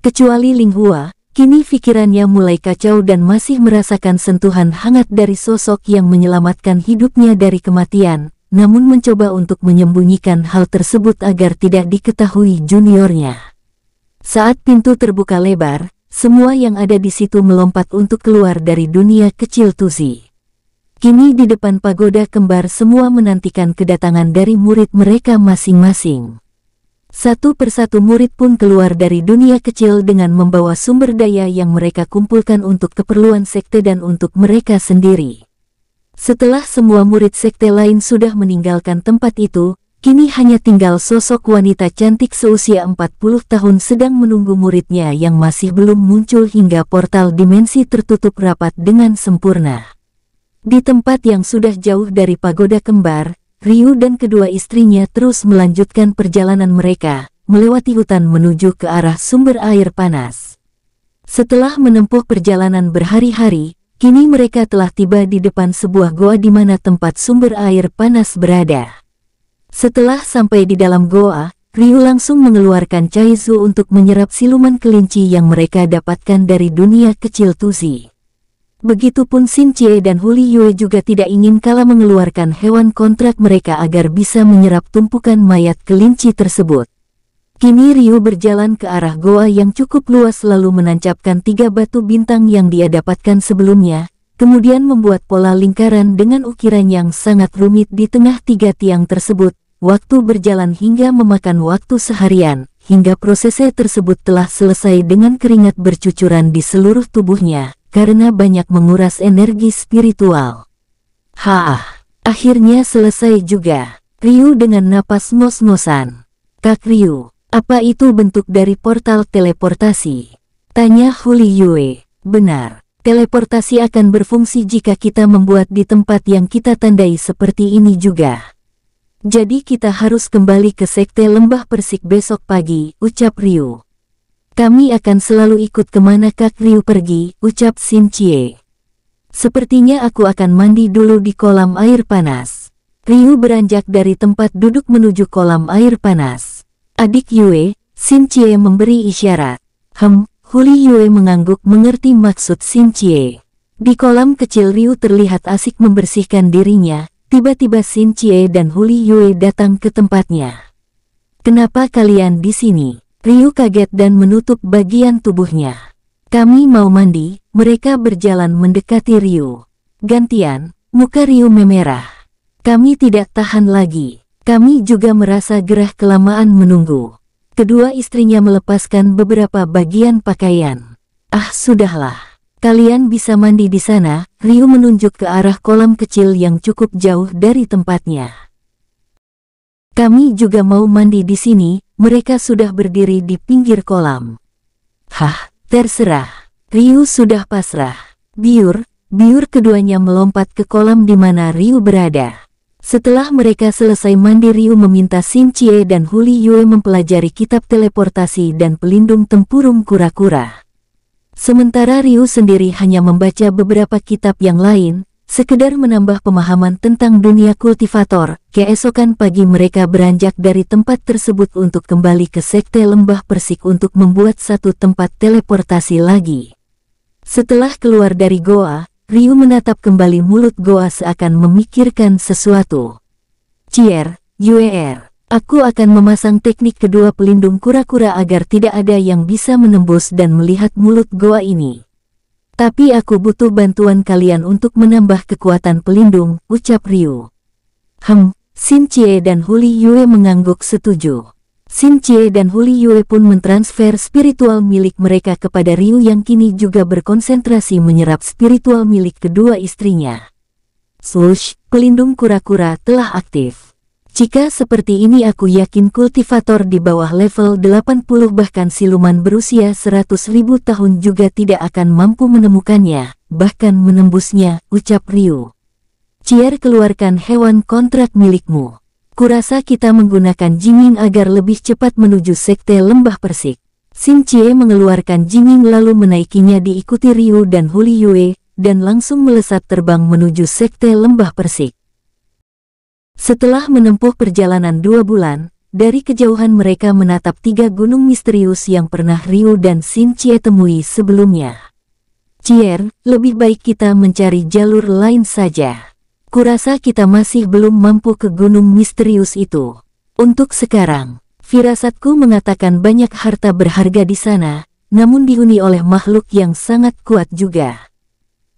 Kecuali Ling Hua, kini pikirannya mulai kacau dan masih merasakan sentuhan hangat dari sosok yang menyelamatkan hidupnya dari kematian, namun mencoba untuk menyembunyikan hal tersebut agar tidak diketahui juniornya. Saat pintu terbuka lebar, semua yang ada di situ melompat untuk keluar dari dunia kecil Tuzi. Kini di depan pagoda kembar semua menantikan kedatangan dari murid mereka masing-masing. Satu persatu murid pun keluar dari dunia kecil dengan membawa sumber daya yang mereka kumpulkan untuk keperluan sekte dan untuk mereka sendiri. Setelah semua murid sekte lain sudah meninggalkan tempat itu, kini hanya tinggal sosok wanita cantik seusia 40 tahun sedang menunggu muridnya yang masih belum muncul hingga portal dimensi tertutup rapat dengan sempurna. Di tempat yang sudah jauh dari pagoda kembar, Ryu dan kedua istrinya terus melanjutkan perjalanan mereka, melewati hutan menuju ke arah sumber air panas. Setelah menempuh perjalanan berhari-hari, kini mereka telah tiba di depan sebuah goa di mana tempat sumber air panas berada. Setelah sampai di dalam goa, Ryu langsung mengeluarkan Caizu untuk menyerap siluman kelinci yang mereka dapatkan dari dunia kecil Tuzi. Begitupun Xin Chie dan Huli Yue juga tidak ingin kalah mengeluarkan hewan kontrak mereka agar bisa menyerap tumpukan mayat kelinci tersebut. Kini Ryu berjalan ke arah goa yang cukup luas lalu menancapkan 3 batu bintang yang dia dapatkan sebelumnya, kemudian membuat pola lingkaran dengan ukiran yang sangat rumit di tengah 3 tiang tersebut. Waktu berjalan hingga memakan waktu seharian, hingga prosesnya tersebut telah selesai dengan keringat bercucuran di seluruh tubuhnya, karena banyak menguras energi spiritual. Akhirnya selesai juga. Ryu dengan napas ngos-ngosan. Kak Ryu, apa itu bentuk dari portal teleportasi? Tanya Huli Yue. Benar, teleportasi akan berfungsi jika kita membuat di tempat yang kita tandai seperti ini juga. Jadi kita harus kembali ke Sekte Lembah Persik besok pagi, ucap Ryu. Kami akan selalu ikut kemana Kak Ryu pergi, ucap Xin Chie. Sepertinya aku akan mandi dulu di kolam air panas. Ryu beranjak dari tempat duduk menuju kolam air panas. Adik Yue, Xin Chie memberi isyarat. Huli Yue mengangguk mengerti maksud Xin Chie. Di kolam kecil Ryu terlihat asik membersihkan dirinya. Tiba-tiba Xin Chie dan Huli Yue datang ke tempatnya. Kenapa kalian di sini? Ryu kaget dan menutup bagian tubuhnya. Kami mau mandi. Mereka berjalan mendekati Ryu. Gantian, muka Ryu memerah. Kami tidak tahan lagi. Kami juga merasa gerah kelamaan menunggu. Kedua istrinya melepaskan beberapa bagian pakaian. Ah, sudahlah. Kalian bisa mandi di sana. Ryu menunjuk ke arah kolam kecil yang cukup jauh dari tempatnya. Kami juga mau mandi di sini. Mereka sudah berdiri di pinggir kolam. Hah, terserah. Ryu sudah pasrah. Biur keduanya melompat ke kolam di mana Ryu berada. Setelah mereka selesai mandi, Ryu meminta Xin Chie dan Huli Yue mempelajari kitab teleportasi dan pelindung tempurung kura-kura. Sementara Ryu sendiri hanya membaca beberapa kitab yang lain, sekedar menambah pemahaman tentang dunia kultivator. Keesokan pagi mereka beranjak dari tempat tersebut untuk kembali ke Sekte Lembah Persik untuk membuat satu tempat teleportasi lagi. Setelah keluar dari goa, Ryu menatap kembali mulut goa seakan memikirkan sesuatu. Cier, Yuer, aku akan memasang teknik kedua pelindung kura-kura agar tidak ada yang bisa menembus dan melihat mulut goa ini. Tapi aku butuh bantuan kalian untuk menambah kekuatan pelindung, ucap Ryu. Xin Chie dan Huli Yue mengangguk setuju. Xin Chie dan Huli Yue pun mentransfer spiritual milik mereka kepada Ryu yang kini juga berkonsentrasi menyerap spiritual milik kedua istrinya. Slush, pelindung kura-kura telah aktif. Jika seperti ini aku yakin kultivator di bawah level 80 bahkan siluman berusia 100.000 tahun juga tidak akan mampu menemukannya, bahkan menembusnya, ucap Ryu. Cier, keluarkan hewan kontrak milikmu. Kurasa kita menggunakan Jinging agar lebih cepat menuju Sekte Lembah Persik. Xin Chie mengeluarkan Jinging lalu menaikinya diikuti Ryu dan Huli Yue, dan langsung melesat terbang menuju Sekte Lembah Persik. Setelah menempuh perjalanan 2 bulan, dari kejauhan mereka menatap 3 gunung misterius yang pernah Ryu dan Xin Chie temui sebelumnya. Cier, lebih baik kita mencari jalur lain saja. Kurasa kita masih belum mampu ke gunung misterius itu. Untuk sekarang, firasatku mengatakan banyak harta berharga di sana, namun dihuni oleh makhluk yang sangat kuat juga.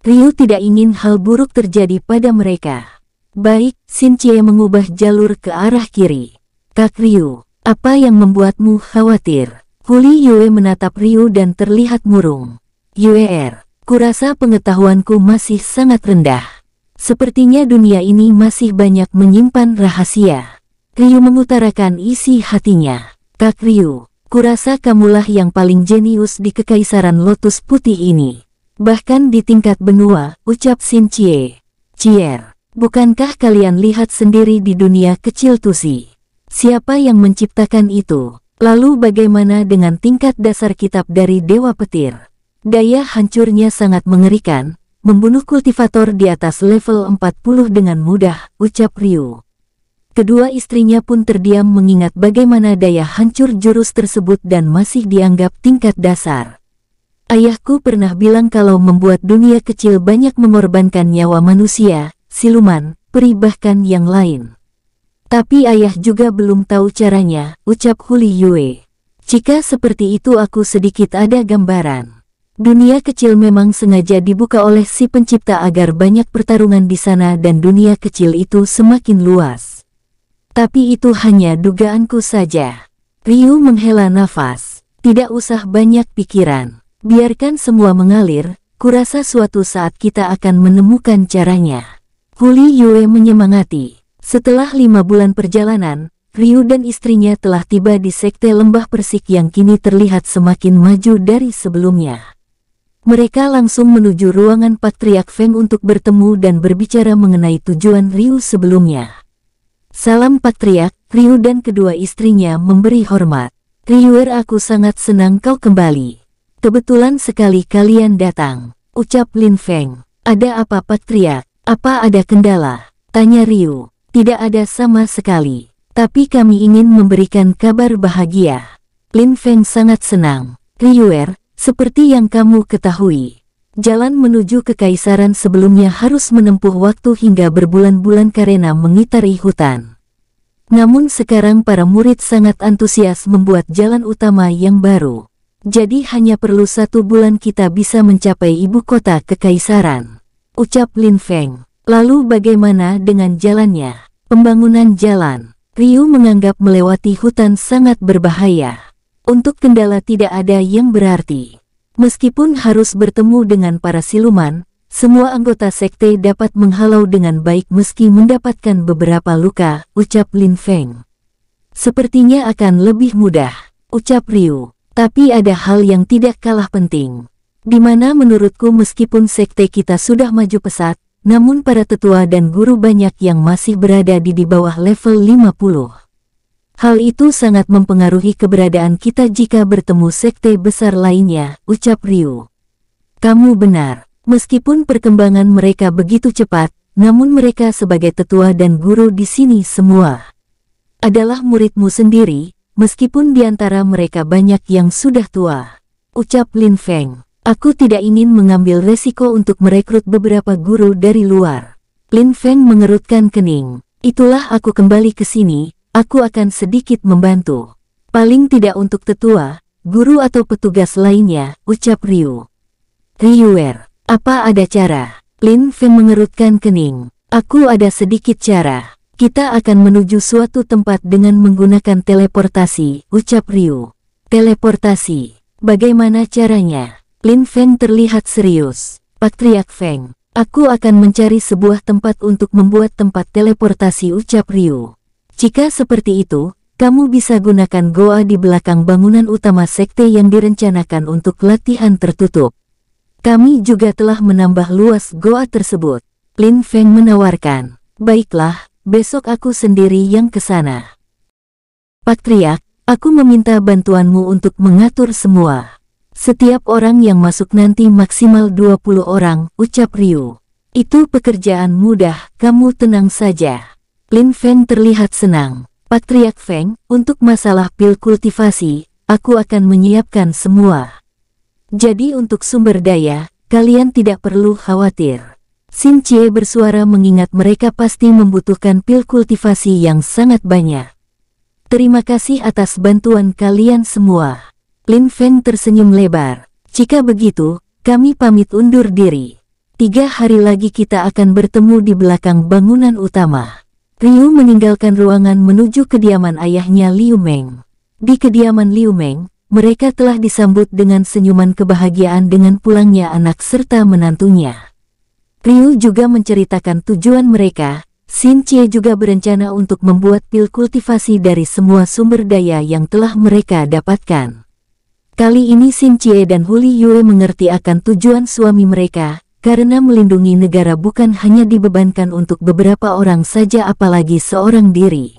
Ryu tidak ingin hal buruk terjadi pada mereka. Baik, Xin Chie mengubah jalur ke arah kiri. Kak Ryu, apa yang membuatmu khawatir? Huli Yue menatap Ryu dan terlihat murung. Yuer, kurasa pengetahuanku masih sangat rendah. Sepertinya dunia ini masih banyak menyimpan rahasia. Ryu mengutarakan isi hatinya. Kak Ryu, kurasa kamulah yang paling jenius di Kekaisaran Lotus Putih ini. Bahkan di tingkat benua, ucap Xin Chie. Cier, bukankah kalian lihat sendiri di dunia kecil Tusi? Siapa yang menciptakan itu? Lalu bagaimana dengan tingkat dasar kitab dari Dewa Petir? Daya hancurnya sangat mengerikan. Membunuh kultivator di atas level 40 dengan mudah, ucap Ryu. Kedua istrinya pun terdiam mengingat bagaimana daya hancur jurus tersebut dan masih dianggap tingkat dasar. Ayahku pernah bilang kalau membuat dunia kecil banyak mengorbankan nyawa manusia, siluman, peri bahkan yang lain. Tapi ayah juga belum tahu caranya, ucap Huli Yue. Jika seperti itu aku sedikit ada gambaran. Dunia kecil memang sengaja dibuka oleh si pencipta agar banyak pertarungan di sana dan dunia kecil itu semakin luas. Tapi itu hanya dugaanku saja. Ryu menghela nafas. Tidak usah banyak pikiran. Biarkan semua mengalir, kurasa suatu saat kita akan menemukan caranya. Huli Yue menyemangati. Setelah 5 bulan perjalanan, Ryu dan istrinya telah tiba di sekte lembah persik yang kini terlihat semakin maju dari sebelumnya. Mereka langsung menuju ruangan Patriark Feng untuk bertemu dan berbicara mengenai tujuan Ryu sebelumnya. Salam Patriark, Ryu dan kedua istrinya memberi hormat. Ryuer, aku sangat senang kau kembali. Kebetulan sekali kalian datang, ucap Lin Feng. Ada apa Patriark? Apa ada kendala? Tanya Ryu. Tidak ada sama sekali. Tapi kami ingin memberikan kabar bahagia. Lin Feng sangat senang. Ryuer, seperti yang kamu ketahui, jalan menuju kekaisaran sebelumnya harus menempuh waktu hingga berbulan-bulan karena mengitari hutan. Namun sekarang para murid sangat antusias membuat jalan utama yang baru. Jadi hanya perlu 1 bulan kita bisa mencapai ibu kota kekaisaran, ucap Lin Feng. Lalu bagaimana dengan jalannya? Pembangunan jalan. Ryu menganggap melewati hutan sangat berbahaya. Untuk kendala tidak ada yang berarti. Meskipun harus bertemu dengan para siluman, semua anggota sekte dapat menghalau dengan baik meski mendapatkan beberapa luka, ucap Lin Feng. Sepertinya akan lebih mudah, ucap Ryu. Tapi ada hal yang tidak kalah penting. Di mana menurutku meskipun sekte kita sudah maju pesat, namun para tetua dan guru banyak yang masih berada di bawah level 50. Hal itu sangat mempengaruhi keberadaan kita jika bertemu sekte besar lainnya, ucap Ryu. Kamu benar. Meskipun perkembangan mereka begitu cepat, namun mereka sebagai tetua dan guru di sini semua adalah muridmu sendiri, meskipun di antara mereka banyak yang sudah tua, ucap Lin Feng. Aku tidak ingin mengambil resiko untuk merekrut beberapa guru dari luar. Lin Feng mengerutkan kening. Itulah aku kembali ke sini, aku akan sedikit membantu. Paling tidak untuk tetua, guru atau petugas lainnya, ucap Ryu. Ryuer. Apa ada cara? Lin Feng mengerutkan kening. Aku ada sedikit cara. Kita akan menuju suatu tempat dengan menggunakan teleportasi, ucap Ryu. Teleportasi. Bagaimana caranya? Lin Feng terlihat serius. Patriark Feng, aku akan mencari sebuah tempat untuk membuat tempat teleportasi, ucap Ryu. Jika seperti itu, kamu bisa gunakan goa di belakang bangunan utama sekte yang direncanakan untuk latihan tertutup. Kami juga telah menambah luas goa tersebut. Lin Feng menawarkan. Baiklah, besok aku sendiri yang ke sana. Patriark, aku meminta bantuanmu untuk mengatur semua. Setiap orang yang masuk nanti maksimal 20 orang, ucap Ryu. Itu pekerjaan mudah, kamu tenang saja. Lin Feng terlihat senang. Patriark Feng, untuk masalah pil kultivasi, aku akan menyiapkan semua. Jadi untuk sumber daya, kalian tidak perlu khawatir. Xin Chie bersuara mengingat mereka pasti membutuhkan pil kultivasi yang sangat banyak. Terima kasih atas bantuan kalian semua. Lin Feng tersenyum lebar. Jika begitu, kami pamit undur diri. 3 hari lagi kita akan bertemu di belakang bangunan utama. Ryu meninggalkan ruangan menuju kediaman ayahnya Liu Meng. Di kediaman Liu Meng, mereka telah disambut dengan senyuman kebahagiaan dengan pulangnya anak serta menantunya. Ryu juga menceritakan tujuan mereka. Xin Chie juga berencana untuk membuat pil kultivasi dari semua sumber daya yang telah mereka dapatkan. Kali ini Xin Chie dan Huli Yue mengerti akan tujuan suami mereka, karena melindungi negara bukan hanya dibebankan untuk beberapa orang saja apalagi seorang diri.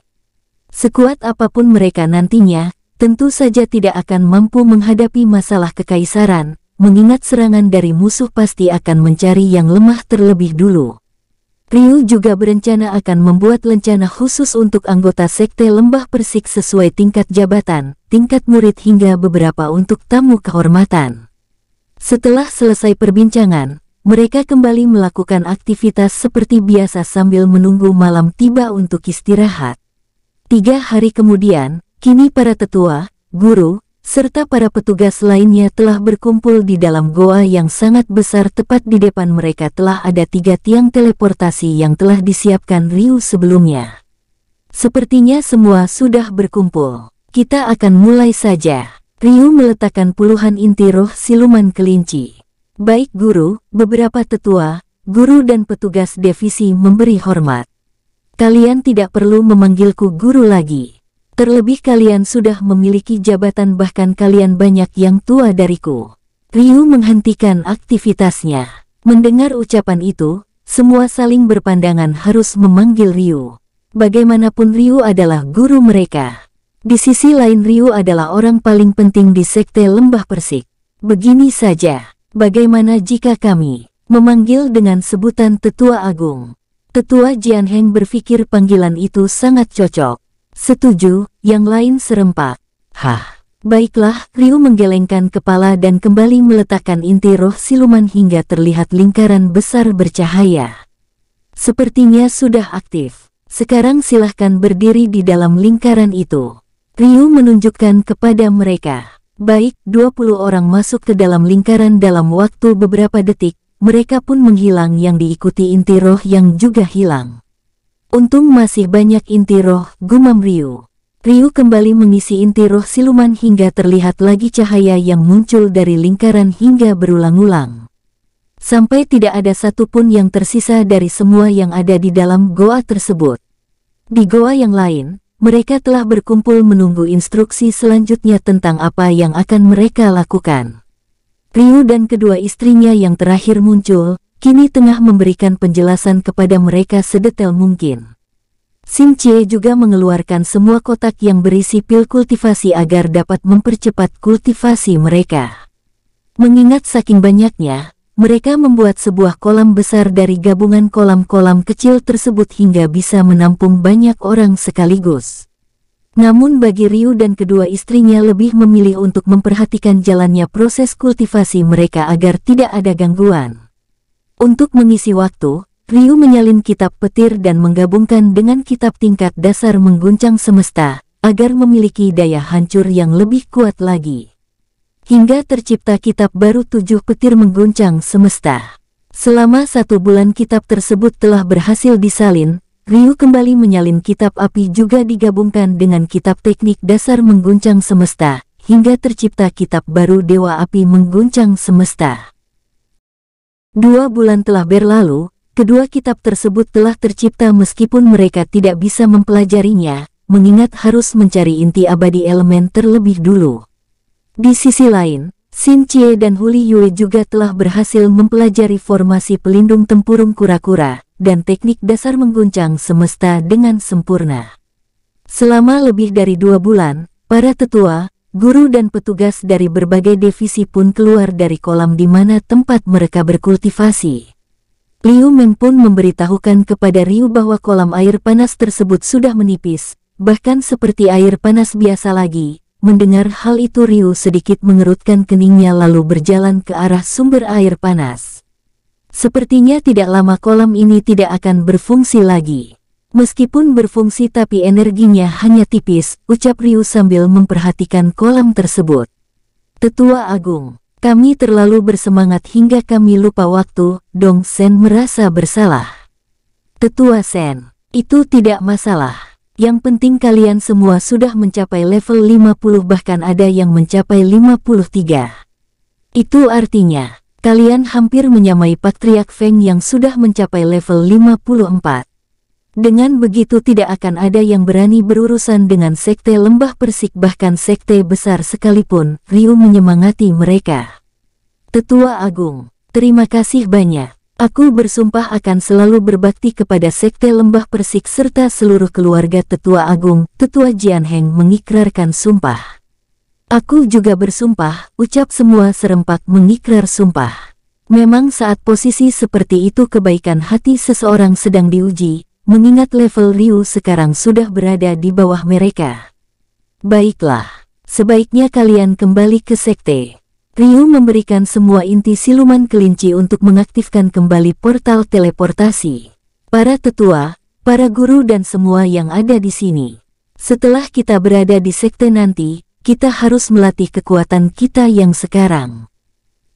Sekuat apapun mereka nantinya, tentu saja tidak akan mampu menghadapi masalah kekaisaran, mengingat serangan dari musuh pasti akan mencari yang lemah terlebih dulu. Ryu juga berencana akan membuat lencana khusus untuk anggota sekte lembah persik sesuai tingkat jabatan, tingkat murid hingga beberapa untuk tamu kehormatan. Setelah selesai perbincangan, mereka kembali melakukan aktivitas seperti biasa sambil menunggu malam tiba untuk istirahat. 3 hari kemudian, kini para tetua, guru, serta para petugas lainnya telah berkumpul di dalam goa yang sangat besar. Tepat di depan mereka telah ada 3 tiang teleportasi yang telah disiapkan Ryu sebelumnya. Sepertinya semua sudah berkumpul. Kita akan mulai saja. Ryu meletakkan puluhan inti roh siluman kelinci. Baik guru, beberapa tetua, guru dan petugas divisi memberi hormat. Kalian tidak perlu memanggilku guru lagi. Terlebih kalian sudah memiliki jabatan, bahkan kalian banyak yang tua dariku. Ryu menghentikan aktivitasnya. Mendengar ucapan itu, semua saling berpandangan harus memanggil Ryu. Bagaimanapun Ryu adalah guru mereka. Di sisi lain Ryu adalah orang paling penting di Sekte Lembah Persik. Begini saja, bagaimana jika kami memanggil dengan sebutan Tetua Agung? Tetua Jianheng berpikir panggilan itu sangat cocok. Setuju, yang lain serempak. Hah, baiklah. Ryu menggelengkan kepala dan kembali meletakkan inti roh siluman hingga terlihat lingkaran besar bercahaya. Sepertinya sudah aktif. Sekarang silahkan berdiri di dalam lingkaran itu. Ryu menunjukkan kepada mereka. Baik, 20 orang masuk ke dalam lingkaran dalam waktu beberapa detik. Mereka pun menghilang yang diikuti inti roh yang juga hilang. Untung masih banyak inti roh, gumam Ryu. Ryu kembali mengisi inti roh siluman hingga terlihat lagi cahaya yang muncul dari lingkaran hingga berulang-ulang. Sampai tidak ada satupun yang tersisa dari semua yang ada di dalam goa tersebut. Di goa yang lain, mereka telah berkumpul menunggu instruksi selanjutnya tentang apa yang akan mereka lakukan. Ryu dan kedua istrinya yang terakhir muncul, kini tengah memberikan penjelasan kepada mereka sedetail mungkin. Xin Chie juga mengeluarkan semua kotak yang berisi pil kultivasi agar dapat mempercepat kultivasi mereka. Mengingat saking banyaknya, mereka membuat sebuah kolam besar dari gabungan kolam-kolam kecil tersebut hingga bisa menampung banyak orang sekaligus. Namun bagi Ryu dan kedua istrinya lebih memilih untuk memperhatikan jalannya proses kultivasi mereka agar tidak ada gangguan. Untuk mengisi waktu, Ryu menyalin kitab petir dan menggabungkan dengan kitab tingkat dasar mengguncang semesta, agar memiliki daya hancur yang lebih kuat lagi. Hingga tercipta kitab baru 7 petir mengguncang semesta. Selama 1 bulan kitab tersebut telah berhasil disalin, Ryu kembali menyalin kitab api juga digabungkan dengan kitab teknik dasar mengguncang semesta, hingga tercipta kitab baru Dewa Api mengguncang semesta. 2 bulan telah berlalu, kedua kitab tersebut telah tercipta meskipun mereka tidak bisa mempelajarinya, mengingat harus mencari inti abadi elemen terlebih dulu. Di sisi lain, Xin Chie dan Huli Yue juga telah berhasil mempelajari formasi pelindung tempurung kura-kura dan teknik dasar mengguncang semesta dengan sempurna. Selama lebih dari 2 bulan, para tetua, guru dan petugas dari berbagai divisi pun keluar dari kolam di mana tempat mereka berkultivasi. Liu Meng pun memberitahukan kepada Ryu bahwa kolam air panas tersebut sudah menipis, bahkan seperti air panas biasa lagi. Mendengar hal itu Ryu sedikit mengerutkan keningnya lalu berjalan ke arah sumber air panas. Sepertinya tidak lama kolam ini tidak akan berfungsi lagi. Meskipun berfungsi tapi energinya hanya tipis, ucap Ryu sambil memperhatikan kolam tersebut. Tetua Agung, kami terlalu bersemangat hingga kami lupa waktu, Dong Sen merasa bersalah. Tetua Sen, itu tidak masalah. Yang penting kalian semua sudah mencapai level 50 bahkan ada yang mencapai 53. Itu artinya, kalian hampir menyamai Patriark Feng yang sudah mencapai level 54. Dengan begitu tidak akan ada yang berani berurusan dengan Sekte Lembah Persik bahkan sekte besar sekalipun, Ryu menyemangati mereka. Tetua Agung, terima kasih banyak. Aku bersumpah akan selalu berbakti kepada Sekte Lembah Persik serta seluruh keluarga Tetua Agung. Tetua Jianheng mengikrarkan sumpah. Aku juga bersumpah, ucap semua serempak mengikrar sumpah. Memang saat posisi seperti itu kebaikan hati seseorang sedang diuji, mengingat level Ryu sekarang sudah berada di bawah mereka. Baiklah, sebaiknya kalian kembali ke sekte. Ryu memberikan semua inti siluman kelinci untuk mengaktifkan kembali portal teleportasi. Para tetua, para guru dan semua yang ada di sini. Setelah kita berada di sekte nanti, kita harus melatih kekuatan kita yang sekarang.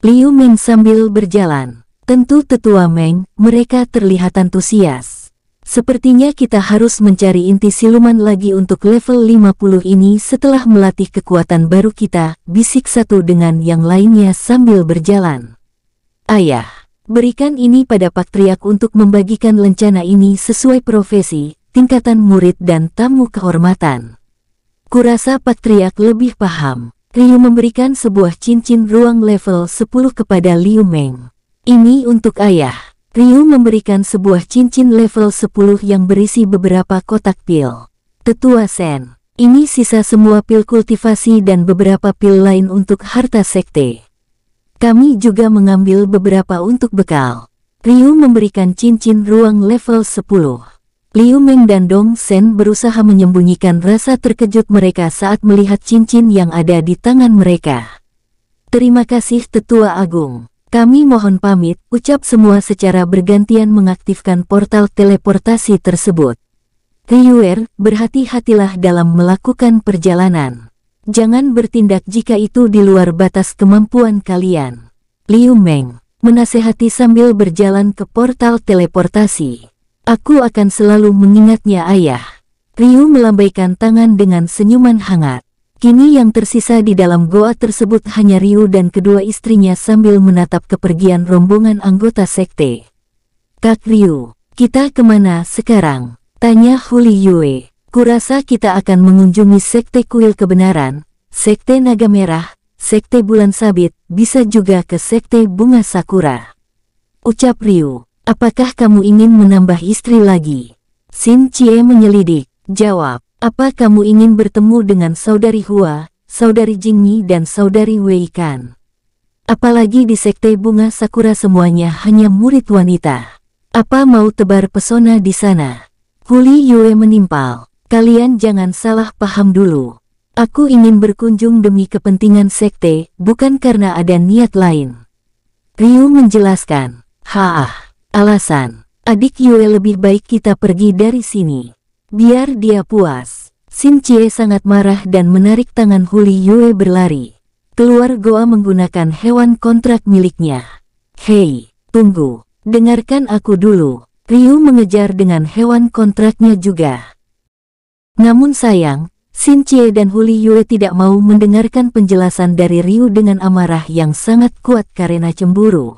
Liu Meng sambil berjalan. Tentu tetua Meng, mereka terlihat antusias. Sepertinya kita harus mencari inti siluman lagi untuk level 50 ini setelah melatih kekuatan baru kita, bisik satu dengan yang lainnya sambil berjalan. Ayah, berikan ini pada Patriark untuk membagikan lencana ini sesuai profesi, tingkatan murid dan tamu kehormatan. Kurasa Patriark lebih paham. Ryu memberikan sebuah cincin ruang level 10 kepada Liu Meng. Ini untuk ayah. Ryu memberikan sebuah cincin level 10 yang berisi beberapa kotak pil. Tetua Sen, ini sisa semua pil kultivasi dan beberapa pil lain untuk harta sekte. Kami juga mengambil beberapa untuk bekal. Ryu memberikan cincin ruang level 10. Liu Meng dan Dong Sen berusaha menyembunyikan rasa terkejut mereka saat melihat cincin yang ada di tangan mereka. Terima kasih Tetua Agung. Kami mohon pamit, ucap semua secara bergantian mengaktifkan portal teleportasi tersebut. Ryuer, berhati-hatilah dalam melakukan perjalanan. Jangan bertindak jika itu di luar batas kemampuan kalian. Liu Meng menasehati sambil berjalan ke portal teleportasi. Aku akan selalu mengingatnya ayah. Ryu melambaikan tangan dengan senyuman hangat. Kini yang tersisa di dalam goa tersebut hanya Ryu dan kedua istrinya sambil menatap kepergian rombongan anggota sekte. Kak Ryu, kita kemana sekarang? Tanya Huli Yue. Kurasa kita akan mengunjungi sekte kuil kebenaran, sekte naga merah, sekte bulan sabit, bisa juga ke sekte bunga sakura. Ucap Ryu. Apakah kamu ingin menambah istri lagi? Xin Chie menyelidik. Jawab, apa kamu ingin bertemu dengan saudari Hua, saudari Jingmi dan saudari Wei Kan? Apalagi di sekte bunga sakura semuanya hanya murid wanita. Apa mau tebar pesona di sana? Huli Yue menimpal. Kalian jangan salah paham dulu. Aku ingin berkunjung demi kepentingan sekte, bukan karena ada niat lain. Ryu menjelaskan. Alasan, adik Yue lebih baik kita pergi dari sini. Biar dia puas. Xin Chie sangat marah dan menarik tangan Huli Yue berlari. Keluar goa menggunakan hewan kontrak miliknya. Hei, tunggu. Dengarkan aku dulu. Ryu mengejar dengan hewan kontraknya juga. Namun sayang, Xin Chie dan Huli Yue tidak mau mendengarkan penjelasan dari Ryu dengan amarah yang sangat kuat karena cemburu.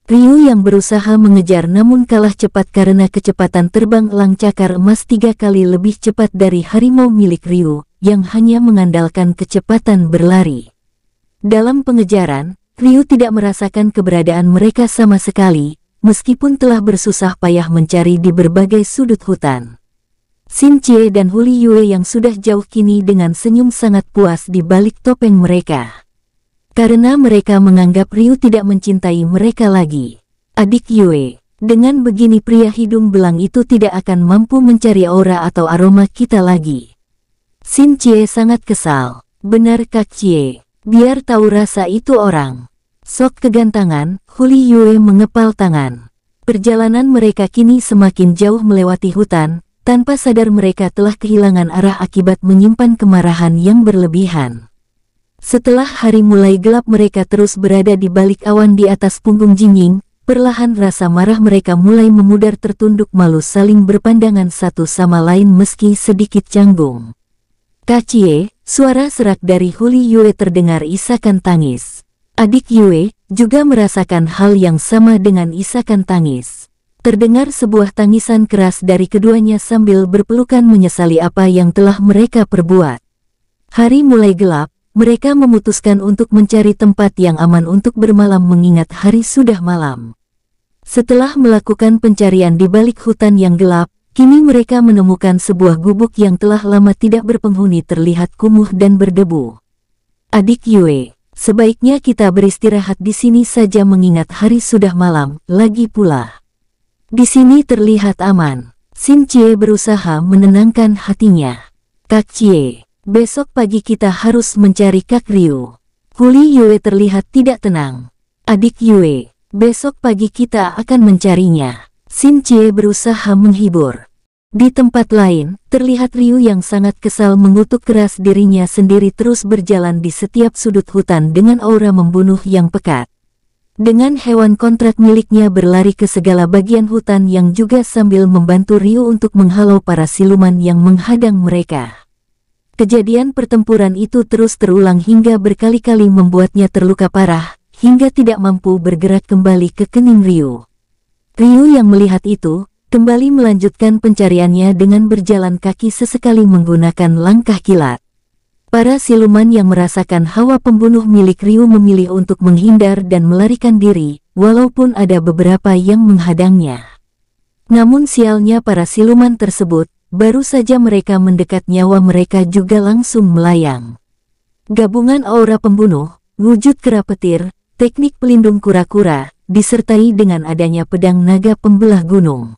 Ryu yang berusaha mengejar namun kalah cepat karena kecepatan terbang elang cakar emas 3 kali lebih cepat dari harimau milik Ryu, yang hanya mengandalkan kecepatan berlari. Dalam pengejaran, Ryu tidak merasakan keberadaan mereka sama sekali, meskipun telah bersusah payah mencari di berbagai sudut hutan. Xin Chie dan Huli Yue yang sudah jauh kini dengan senyum sangat puas di balik topeng mereka. Karena mereka menganggap Ryu tidak mencintai mereka lagi. Adik Yue, dengan begini pria hidung belang itu tidak akan mampu mencari aura atau aroma kita lagi. Xin Chie sangat kesal. Benar Kak Chie, biar tahu rasa itu orang. Sok kegantangan, Huli Yue mengepal tangan. Perjalanan mereka kini semakin jauh melewati hutan, tanpa sadar mereka telah kehilangan arah akibat menyimpan kemarahan yang berlebihan. Setelah hari mulai gelap mereka terus berada di balik awan di atas punggung Jingying, perlahan rasa marah mereka mulai memudar tertunduk malu saling berpandangan satu sama lain meski sedikit canggung. Kachie, suara serak dari Huli Yue terdengar isakan tangis. Adik Yue juga merasakan hal yang sama dengan isakan tangis. Terdengar sebuah tangisan keras dari keduanya sambil berpelukan menyesali apa yang telah mereka perbuat. Hari mulai gelap. Mereka memutuskan untuk mencari tempat yang aman untuk bermalam mengingat hari sudah malam. Setelah melakukan pencarian di balik hutan yang gelap, kini mereka menemukan sebuah gubuk yang telah lama tidak berpenghuni terlihat kumuh dan berdebu. Adik Yue, sebaiknya kita beristirahat di sini saja mengingat hari sudah malam, lagi pula. Di sini terlihat aman. Xin Chie berusaha menenangkan hatinya. Kak Chie. Besok pagi kita harus mencari Kak Ryu. Huli Yue terlihat tidak tenang. Adik Yue, besok pagi kita akan mencarinya. Xin Chie berusaha menghibur. Di tempat lain, terlihat Ryu yang sangat kesal mengutuk keras dirinya sendiri terus berjalan di setiap sudut hutan dengan aura membunuh yang pekat. Dengan hewan kontrak miliknya berlari ke segala bagian hutan yang juga sambil membantu Ryu untuk menghalau para siluman yang menghadang mereka. Kejadian pertempuran itu terus terulang hingga berkali-kali membuatnya terluka parah, hingga tidak mampu bergerak kembali ke kening Ryu. Ryu yang melihat itu, kembali melanjutkan pencariannya dengan berjalan kaki sesekali menggunakan langkah kilat. Para siluman yang merasakan hawa pembunuh milik Ryu memilih untuk menghindar dan melarikan diri, walaupun ada beberapa yang menghadangnya. Namun sialnya para siluman tersebut, baru saja mereka mendekat nyawa mereka juga langsung melayang. Gabungan aura pembunuh, wujud kera petir, teknik pelindung kura-kura, disertai dengan adanya pedang naga pembelah gunung.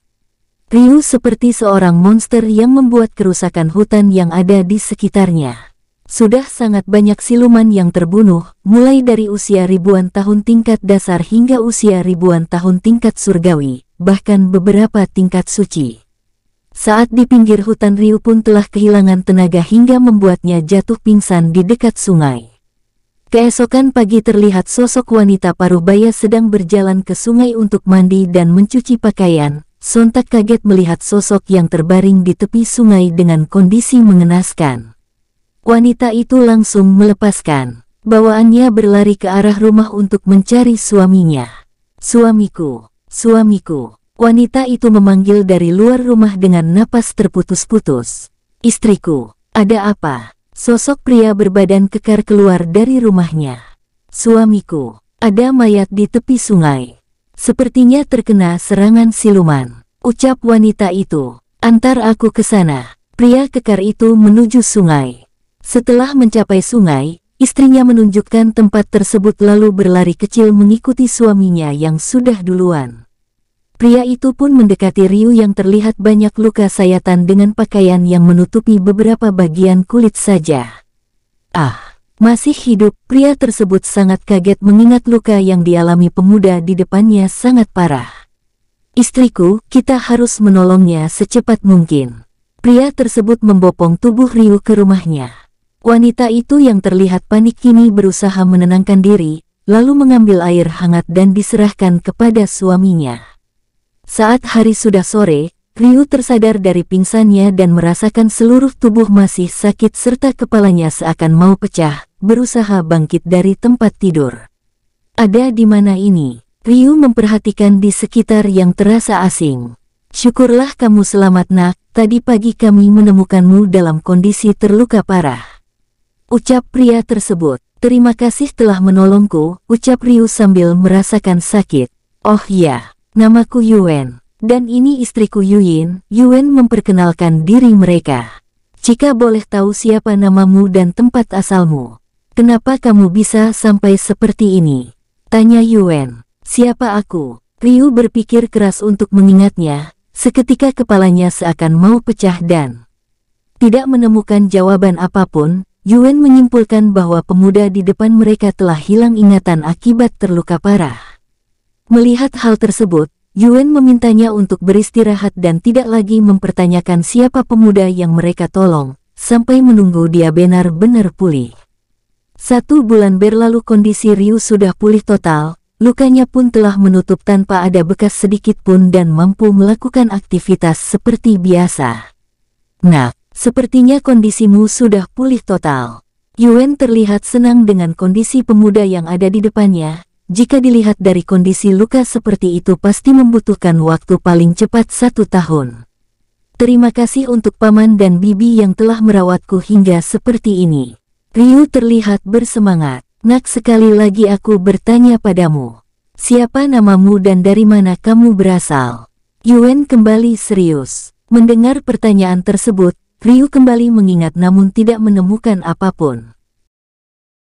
Ryu seperti seorang monster yang membuat kerusakan hutan yang ada di sekitarnya. Sudah sangat banyak siluman yang terbunuh, mulai dari usia ribuan tahun tingkat dasar hingga usia ribuan tahun tingkat surgawi, bahkan beberapa tingkat suci. Saat di pinggir hutan, Ryu pun telah kehilangan tenaga hingga membuatnya jatuh pingsan di dekat sungai. Keesokan pagi terlihat sosok wanita paruh-baya sedang berjalan ke sungai untuk mandi dan mencuci pakaian. Sontak kaget melihat sosok yang terbaring di tepi sungai dengan kondisi mengenaskan. Wanita itu langsung melepaskan bawaannya berlari ke arah rumah untuk mencari suaminya. "Suamiku, suamiku." Wanita itu memanggil dari luar rumah dengan napas terputus-putus. "Istriku, ada apa?" Sosok pria berbadan kekar keluar dari rumahnya. "Suamiku, ada mayat di tepi sungai. Sepertinya terkena serangan siluman," ucap wanita itu. "Antar aku ke sana." Pria kekar itu menuju sungai. Setelah mencapai sungai, istrinya menunjukkan tempat tersebut lalu berlari kecil mengikuti suaminya yang sudah duluan. Pria itu pun mendekati Ryu yang terlihat banyak luka sayatan dengan pakaian yang menutupi beberapa bagian kulit saja. "Ah, masih hidup." Pria tersebut sangat kaget mengingat luka yang dialami pemuda di depannya sangat parah. "Istriku, kita harus menolongnya secepat mungkin." Pria tersebut membopong tubuh Ryu ke rumahnya. Wanita itu yang terlihat panik kini berusaha menenangkan diri, lalu mengambil air hangat dan diserahkan kepada suaminya. Saat hari sudah sore, Ryu tersadar dari pingsannya dan merasakan seluruh tubuh masih sakit serta kepalanya seakan mau pecah, berusaha bangkit dari tempat tidur. "Ada di mana ini?" Ryu memperhatikan di sekitar yang terasa asing. "Syukurlah kamu selamat nak, tadi pagi kami menemukanmu dalam kondisi terluka parah," ucap pria tersebut. "Terima kasih telah menolongku," ucap Ryu sambil merasakan sakit. "Oh ya, namaku Yuen, dan ini istriku Yuyin." Yuen memperkenalkan diri mereka. "Jika boleh tahu siapa namamu dan tempat asalmu? Kenapa kamu bisa sampai seperti ini?" tanya Yuen. "Siapa aku?" Ryu berpikir keras untuk mengingatnya, seketika kepalanya seakan mau pecah dan tidak menemukan jawaban apapun. Yuen menyimpulkan bahwa pemuda di depan mereka telah hilang ingatan akibat terluka parah. Melihat hal tersebut, Yuen memintanya untuk beristirahat dan tidak lagi mempertanyakan siapa pemuda yang mereka tolong, sampai menunggu dia benar-benar pulih. 1 bulan berlalu kondisi Ryu sudah pulih total, lukanya pun telah menutup tanpa ada bekas sedikit pun dan mampu melakukan aktivitas seperti biasa. "Nak, sepertinya kondisimu sudah pulih total." Yuen terlihat senang dengan kondisi pemuda yang ada di depannya. Jika dilihat dari kondisi luka seperti itu pasti membutuhkan waktu paling cepat 1 tahun. "Terima kasih untuk paman dan bibi yang telah merawatku hingga seperti ini." Ryu terlihat bersemangat. "Nak, sekali lagi aku bertanya padamu. Siapa namamu dan dari mana kamu berasal?" Yuen kembali serius. Mendengar pertanyaan tersebut, Ryu kembali mengingat namun tidak menemukan apapun.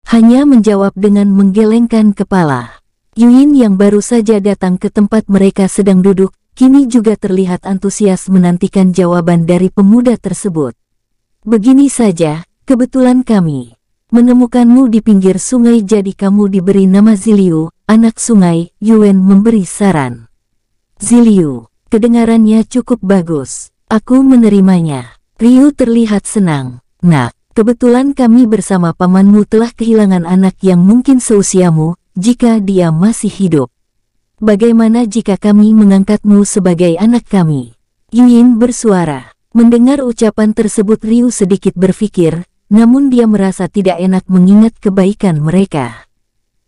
Hanya menjawab dengan menggelengkan kepala. Yuyin yang baru saja datang ke tempat mereka sedang duduk, kini juga terlihat antusias menantikan jawaban dari pemuda tersebut. "Begini saja, kebetulan kami menemukanmu di pinggir sungai jadi kamu diberi nama Ziliu, anak sungai." Yuen memberi saran. "Ziliu, kedengarannya cukup bagus. Aku menerimanya." Ryu terlihat senang. "Nak, kebetulan kami bersama pamanmu telah kehilangan anak yang mungkin seusiamu, jika dia masih hidup. Bagaimana jika kami mengangkatmu sebagai anak kami?" Yuyin bersuara. Mendengar ucapan tersebut Ryu sedikit berpikir, namun dia merasa tidak enak mengingat kebaikan mereka.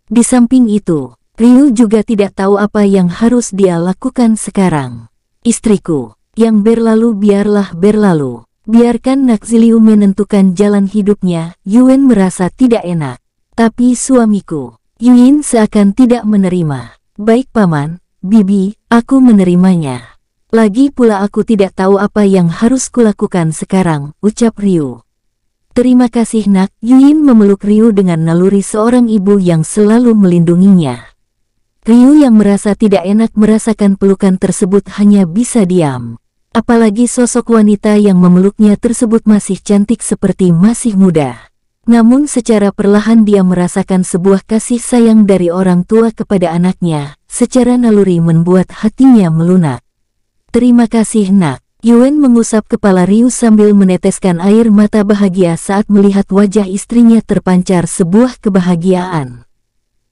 Di samping itu, Ryu juga tidak tahu apa yang harus dia lakukan sekarang. Istriku, yang berlalu biarlah berlalu. Biarkan Nak Ziliu menentukan jalan hidupnya. Yuan merasa tidak enak. Tapi suamiku, Yuin seakan tidak menerima. Baik paman, bibi, aku menerimanya. Lagi pula aku tidak tahu apa yang harus kulakukan sekarang, ucap Ryu. Terima kasih Nak. Yuin memeluk Ryu dengan naluri seorang ibu yang selalu melindunginya. Ryu yang merasa tidak enak merasakan pelukan tersebut hanya bisa diam. Apalagi sosok wanita yang memeluknya tersebut masih cantik seperti masih muda. Namun secara perlahan dia merasakan sebuah kasih sayang dari orang tua kepada anaknya. Secara naluri membuat hatinya melunak. Terima kasih Nak. Yuan mengusap kepala Ryu sambil meneteskan air mata bahagia saat melihat wajah istrinya terpancar sebuah kebahagiaan.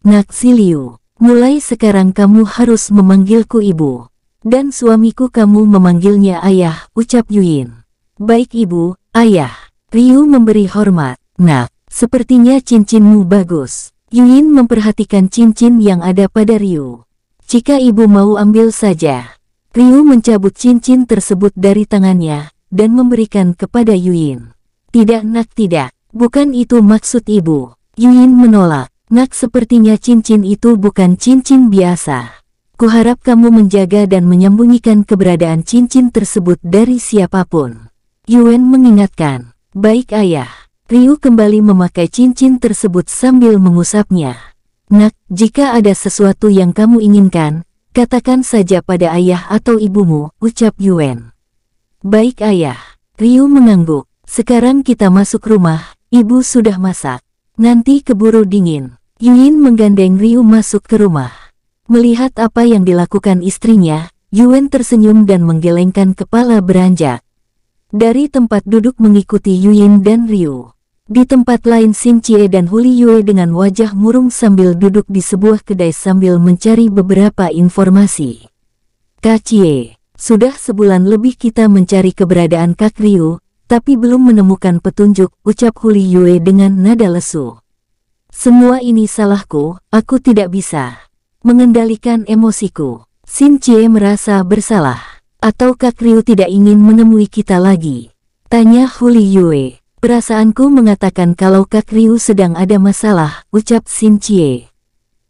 Nak Ziliu, mulai sekarang kamu harus memanggilku ibu. Dan suamiku kamu memanggilnya ayah, ucap Yuin. Baik ibu, ayah. Ryu memberi hormat. Nak, sepertinya cincinmu bagus. Yuin memperhatikan cincin yang ada pada Ryu. Jika ibu mau ambil saja. Ryu mencabut cincin tersebut dari tangannya, dan memberikan kepada Yuin. Tidak Nak tidak, bukan itu maksud ibu. Yuin menolak. Nak sepertinya cincin itu bukan cincin biasa. Kuharap kamu menjaga dan menyembunyikan keberadaan cincin tersebut dari siapapun. Yuan mengingatkan. Baik ayah. Ryu kembali memakai cincin tersebut sambil mengusapnya. Nak, jika ada sesuatu yang kamu inginkan, katakan saja pada ayah atau ibumu, ucap Yuan. Baik ayah. Ryu mengangguk. Sekarang kita masuk rumah, ibu sudah masak. Nanti keburu dingin. Yuin menggandeng Ryu masuk ke rumah. Melihat apa yang dilakukan istrinya, Yuan tersenyum dan menggelengkan kepala beranjak. Dari tempat duduk mengikuti Yuin dan Ryu. Di tempat lain Xin Jie dan Huli Yue dengan wajah murung sambil duduk di sebuah kedai sambil mencari beberapa informasi. Kak Jie, sudah sebulan lebih kita mencari keberadaan Kak Ryu, tapi belum menemukan petunjuk, ucap Huli Yue dengan nada lesu. Semua ini salahku, aku tidak bisa mengendalikan emosiku. Xin Jie merasa bersalah. Atau Kak Ryu tidak ingin menemui kita lagi? Tanya Huli Yue. Perasaanku mengatakan kalau Kak Ryu sedang ada masalah, ucap Xin Jie.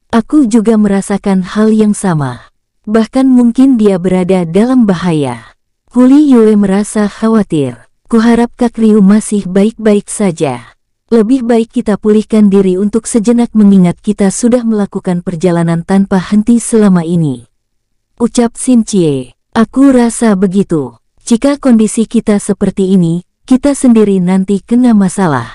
Aku juga merasakan hal yang sama. Bahkan mungkin dia berada dalam bahaya. Huli Yue merasa khawatir. Kuharap Kak Ryu masih baik-baik saja. Lebih baik kita pulihkan diri untuk sejenak mengingat kita sudah melakukan perjalanan tanpa henti selama ini. Ucap Xin Jie. Aku rasa begitu. Jika kondisi kita seperti ini, kita sendiri nanti kena masalah.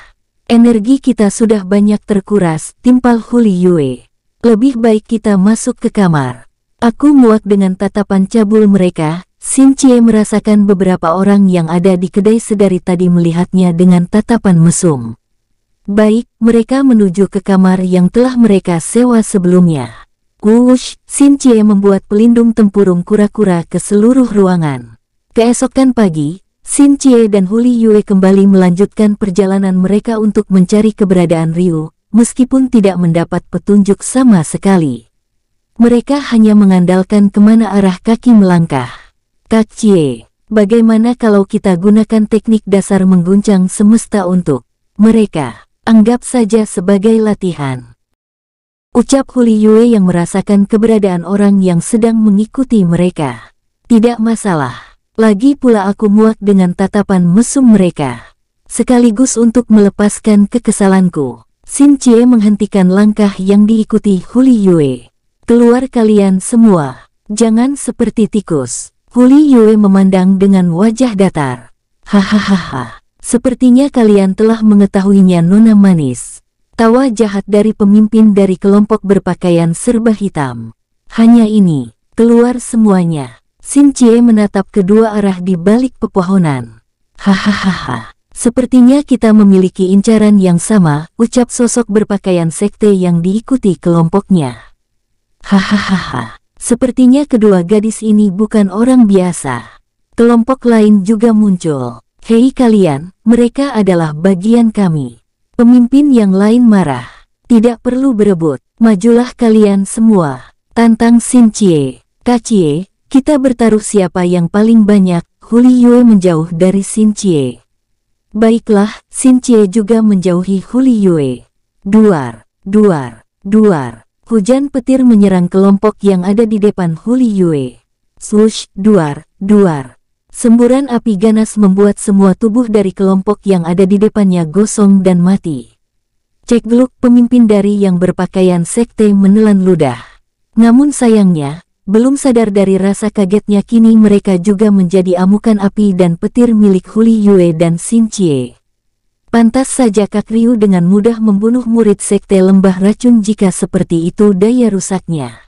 Energi kita sudah banyak terkuras, timpal Huli Yue. Lebih baik kita masuk ke kamar. Aku muak dengan tatapan cabul mereka. Xin Jie merasakan beberapa orang yang ada di kedai sedari tadi melihatnya dengan tatapan mesum. Baik, mereka menuju ke kamar yang telah mereka sewa sebelumnya. Wush, Xin Jie membuat pelindung tempurung kura-kura ke seluruh ruangan. Keesokan pagi, Xin Jie dan Huli Yue kembali melanjutkan perjalanan mereka untuk mencari keberadaan Ryu, meskipun tidak mendapat petunjuk sama sekali. Mereka hanya mengandalkan kemana arah kaki melangkah. Kak Jie, bagaimana kalau kita gunakan teknik dasar mengguncang semesta untuk mereka? Anggap saja sebagai latihan. Ucap Huli Yue yang merasakan keberadaan orang yang sedang mengikuti mereka. Tidak masalah. Lagi pula aku muak dengan tatapan mesum mereka. Sekaligus untuk melepaskan kekesalanku. Xin Jie menghentikan langkah yang diikuti Huli Yue. Keluar kalian semua. Jangan seperti tikus. Huli Yue memandang dengan wajah datar. Hahaha. Sepertinya kalian telah mengetahuinya nona manis. Tawa jahat dari pemimpin dari kelompok berpakaian serba hitam. Hanya ini, keluar semuanya. Xin Jie menatap kedua arah di balik pepohonan. Hahaha. Sepertinya kita memiliki incaran yang sama, ucap sosok berpakaian sekte yang diikuti kelompoknya. Hahaha. Sepertinya kedua gadis ini bukan orang biasa. Kelompok lain juga muncul. Hei kalian, mereka adalah bagian kami. Pemimpin yang lain marah. Tidak perlu berebut, majulah kalian semua. Tantang Xin Jie. Kak Jie, Kita bertaruh siapa yang paling banyak. Huli Yue menjauh dari Xin Jie. Baiklah, Xin Jie juga menjauhi Huli Yue. Duar, duar, duar. Hujan petir menyerang kelompok yang ada di depan Huli Yue. Swoosh, duar, duar. Semburan api ganas membuat semua tubuh dari kelompok yang ada di depannya gosong dan mati. Cekgluk, pemimpin dari yang berpakaian sekte, menelan ludah. Namun sayangnya, belum sadar dari rasa kagetnya, kini mereka juga menjadi amukan api dan petir milik Huli Yue dan Xin Jie. Pantas saja Kak Ryu dengan mudah membunuh murid sekte lembah racun jika seperti itu daya rusaknya.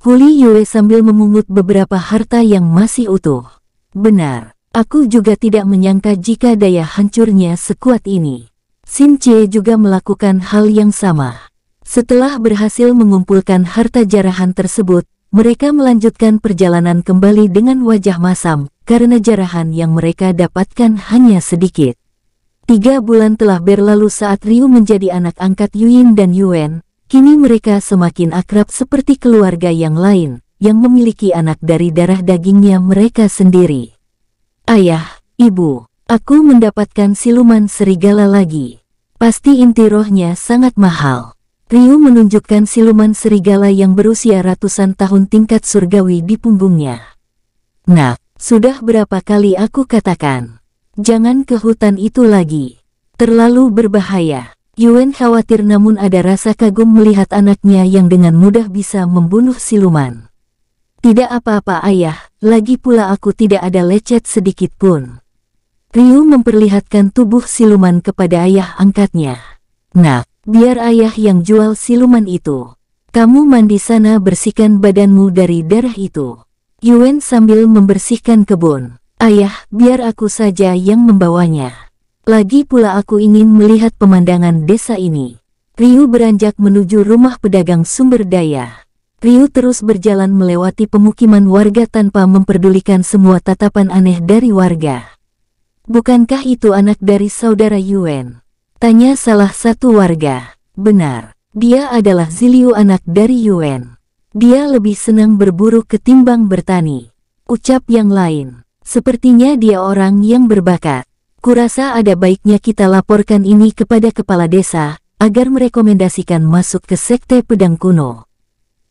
Huli Yue sambil memungut beberapa harta yang masih utuh. Benar, aku juga tidak menyangka jika daya hancurnya sekuat ini. Xin Jie juga melakukan hal yang sama. Setelah berhasil mengumpulkan harta jarahan tersebut, mereka melanjutkan perjalanan kembali dengan wajah masam, karena jarahan yang mereka dapatkan hanya sedikit. 3 bulan telah berlalu saat Ryu menjadi anak angkat Yuyin dan Yuan. Kini mereka semakin akrab seperti keluarga yang lain, yang memiliki anak dari darah dagingnya mereka sendiri. Ayah, ibu, aku mendapatkan siluman serigala lagi. Pasti inti rohnya sangat mahal. Ryu menunjukkan siluman serigala yang berusia ratusan tahun tingkat surgawi di punggungnya. Nak, sudah berapa kali aku katakan, jangan ke hutan itu lagi. Terlalu berbahaya. Yuan khawatir namun ada rasa kagum melihat anaknya yang dengan mudah bisa membunuh siluman. Tidak apa-apa ayah, lagi pula aku tidak ada lecet sedikit pun. Ryu memperlihatkan tubuh siluman kepada ayah angkatnya. Nak, biar ayah yang jual siluman itu. Kamu mandi sana, bersihkan badanmu dari darah itu. Yuan sambil membersihkan kebun. Ayah, biar aku saja yang membawanya. Lagi pula aku ingin melihat pemandangan desa ini. Ryu beranjak menuju rumah pedagang sumber daya. Ryu terus berjalan melewati pemukiman warga tanpa memperdulikan semua tatapan aneh dari warga. Bukankah itu anak dari saudara Yuan? Tanya salah satu warga. Benar, dia adalah Ziliu, anak dari Yuan. Dia lebih senang berburu ketimbang bertani. Ucap yang lain, sepertinya dia orang yang berbakat. Kurasa ada baiknya kita laporkan ini kepada kepala desa, agar merekomendasikan masuk ke sekte pedang kuno.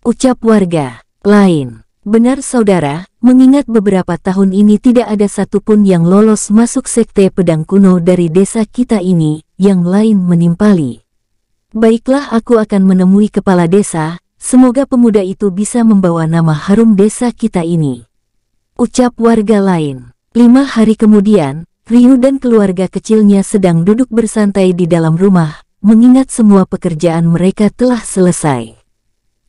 Ucap warga lain. Benar saudara, mengingat beberapa tahun ini tidak ada satupun yang lolos masuk sekte pedang kuno dari desa kita ini, yang lain menimpali. Baiklah, aku akan menemui kepala desa, semoga pemuda itu bisa membawa nama harum desa kita ini. Ucap warga lain. 5 hari kemudian, Ryu dan keluarga kecilnya sedang duduk bersantai di dalam rumah, mengingat semua pekerjaan mereka telah selesai.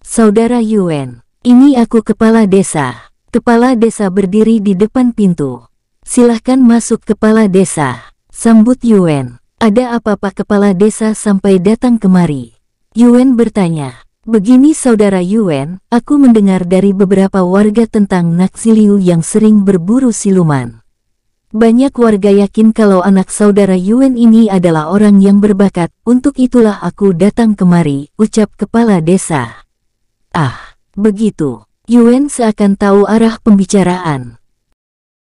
Saudara Yuan, ini aku kepala desa. Kepala desa berdiri di depan pintu. Silahkan masuk kepala desa, sambut Yuan. Ada apa-apa kepala desa sampai datang kemari? Yuan bertanya. Begini saudara Yuan, aku mendengar dari beberapa warga tentang Nak Ziliu yang sering berburu siluman. Banyak warga yakin kalau anak saudara Yuan ini adalah orang yang berbakat, untuk itulah aku datang kemari, ucap kepala desa. Ah, begitu. Yuan seakan tahu arah pembicaraan.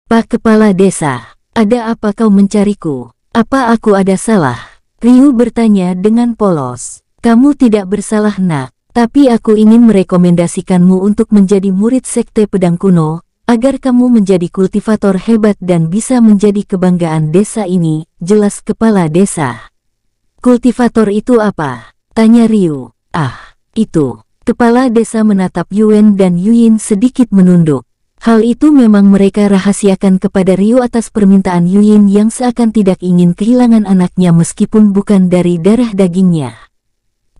Pak Kepala Desa, ada apa kau mencariku? Apa aku ada salah? Ryu bertanya dengan polos. Kamu tidak bersalah nak, tapi aku ingin merekomendasikanmu untuk menjadi murid sekte pedang kuno, agar kamu menjadi kultivator hebat dan bisa menjadi kebanggaan desa ini, jelas kepala desa. Kultivator itu apa? Tanya Ryu. Ah, itu. Kepala desa menatap Yuan dan Yuyin sedikit menunduk. Hal itu memang mereka rahasiakan kepada Ryu atas permintaan Yuyin yang seakan tidak ingin kehilangan anaknya meskipun bukan dari darah dagingnya.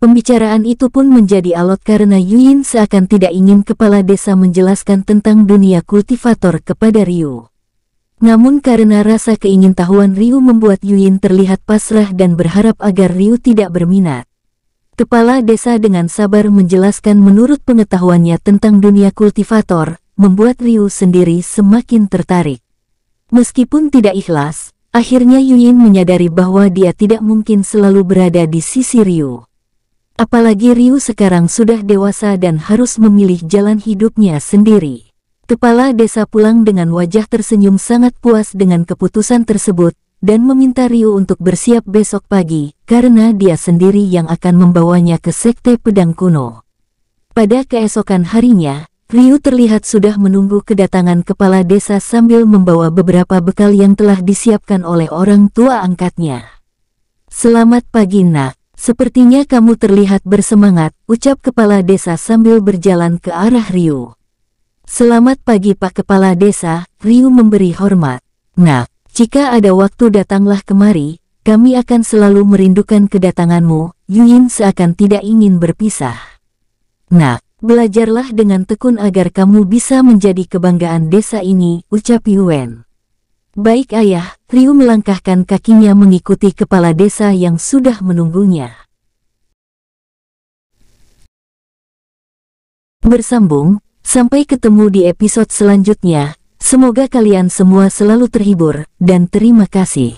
Pembicaraan itu pun menjadi alot karena Yuyin seakan tidak ingin kepala desa menjelaskan tentang dunia kultivator kepada Ryu. Namun karena rasa keingintahuan Ryu membuat Yuyin terlihat pasrah dan berharap agar Ryu tidak berminat. Kepala desa dengan sabar menjelaskan menurut pengetahuannya tentang dunia kultivator, membuat Ryu sendiri semakin tertarik. Meskipun tidak ikhlas, akhirnya Yuyin menyadari bahwa dia tidak mungkin selalu berada di sisi Ryu. Apalagi Ryu sekarang sudah dewasa dan harus memilih jalan hidupnya sendiri. Kepala desa pulang dengan wajah tersenyum sangat puas dengan keputusan tersebut, dan meminta Ryu untuk bersiap besok pagi, karena dia sendiri yang akan membawanya ke Sekte Pedang Kuno. Pada keesokan harinya, Ryu terlihat sudah menunggu kedatangan kepala desa sambil membawa beberapa bekal yang telah disiapkan oleh orang tua angkatnya. "Selamat pagi nak, sepertinya kamu terlihat bersemangat," ucap kepala desa sambil berjalan ke arah Ryu. "Selamat pagi Pak Kepala Desa," Ryu memberi hormat. "Nah, jika ada waktu datanglah kemari, kami akan selalu merindukan kedatanganmu, Yuin seakan tidak ingin berpisah. Nah, belajarlah dengan tekun agar kamu bisa menjadi kebanggaan desa ini," ucap Yuan. "Baik ayah," Ryu melangkahkan kakinya mengikuti kepala desa yang sudah menunggunya. Bersambung. Sampai ketemu di episode selanjutnya, semoga kalian semua selalu terhibur, dan terima kasih.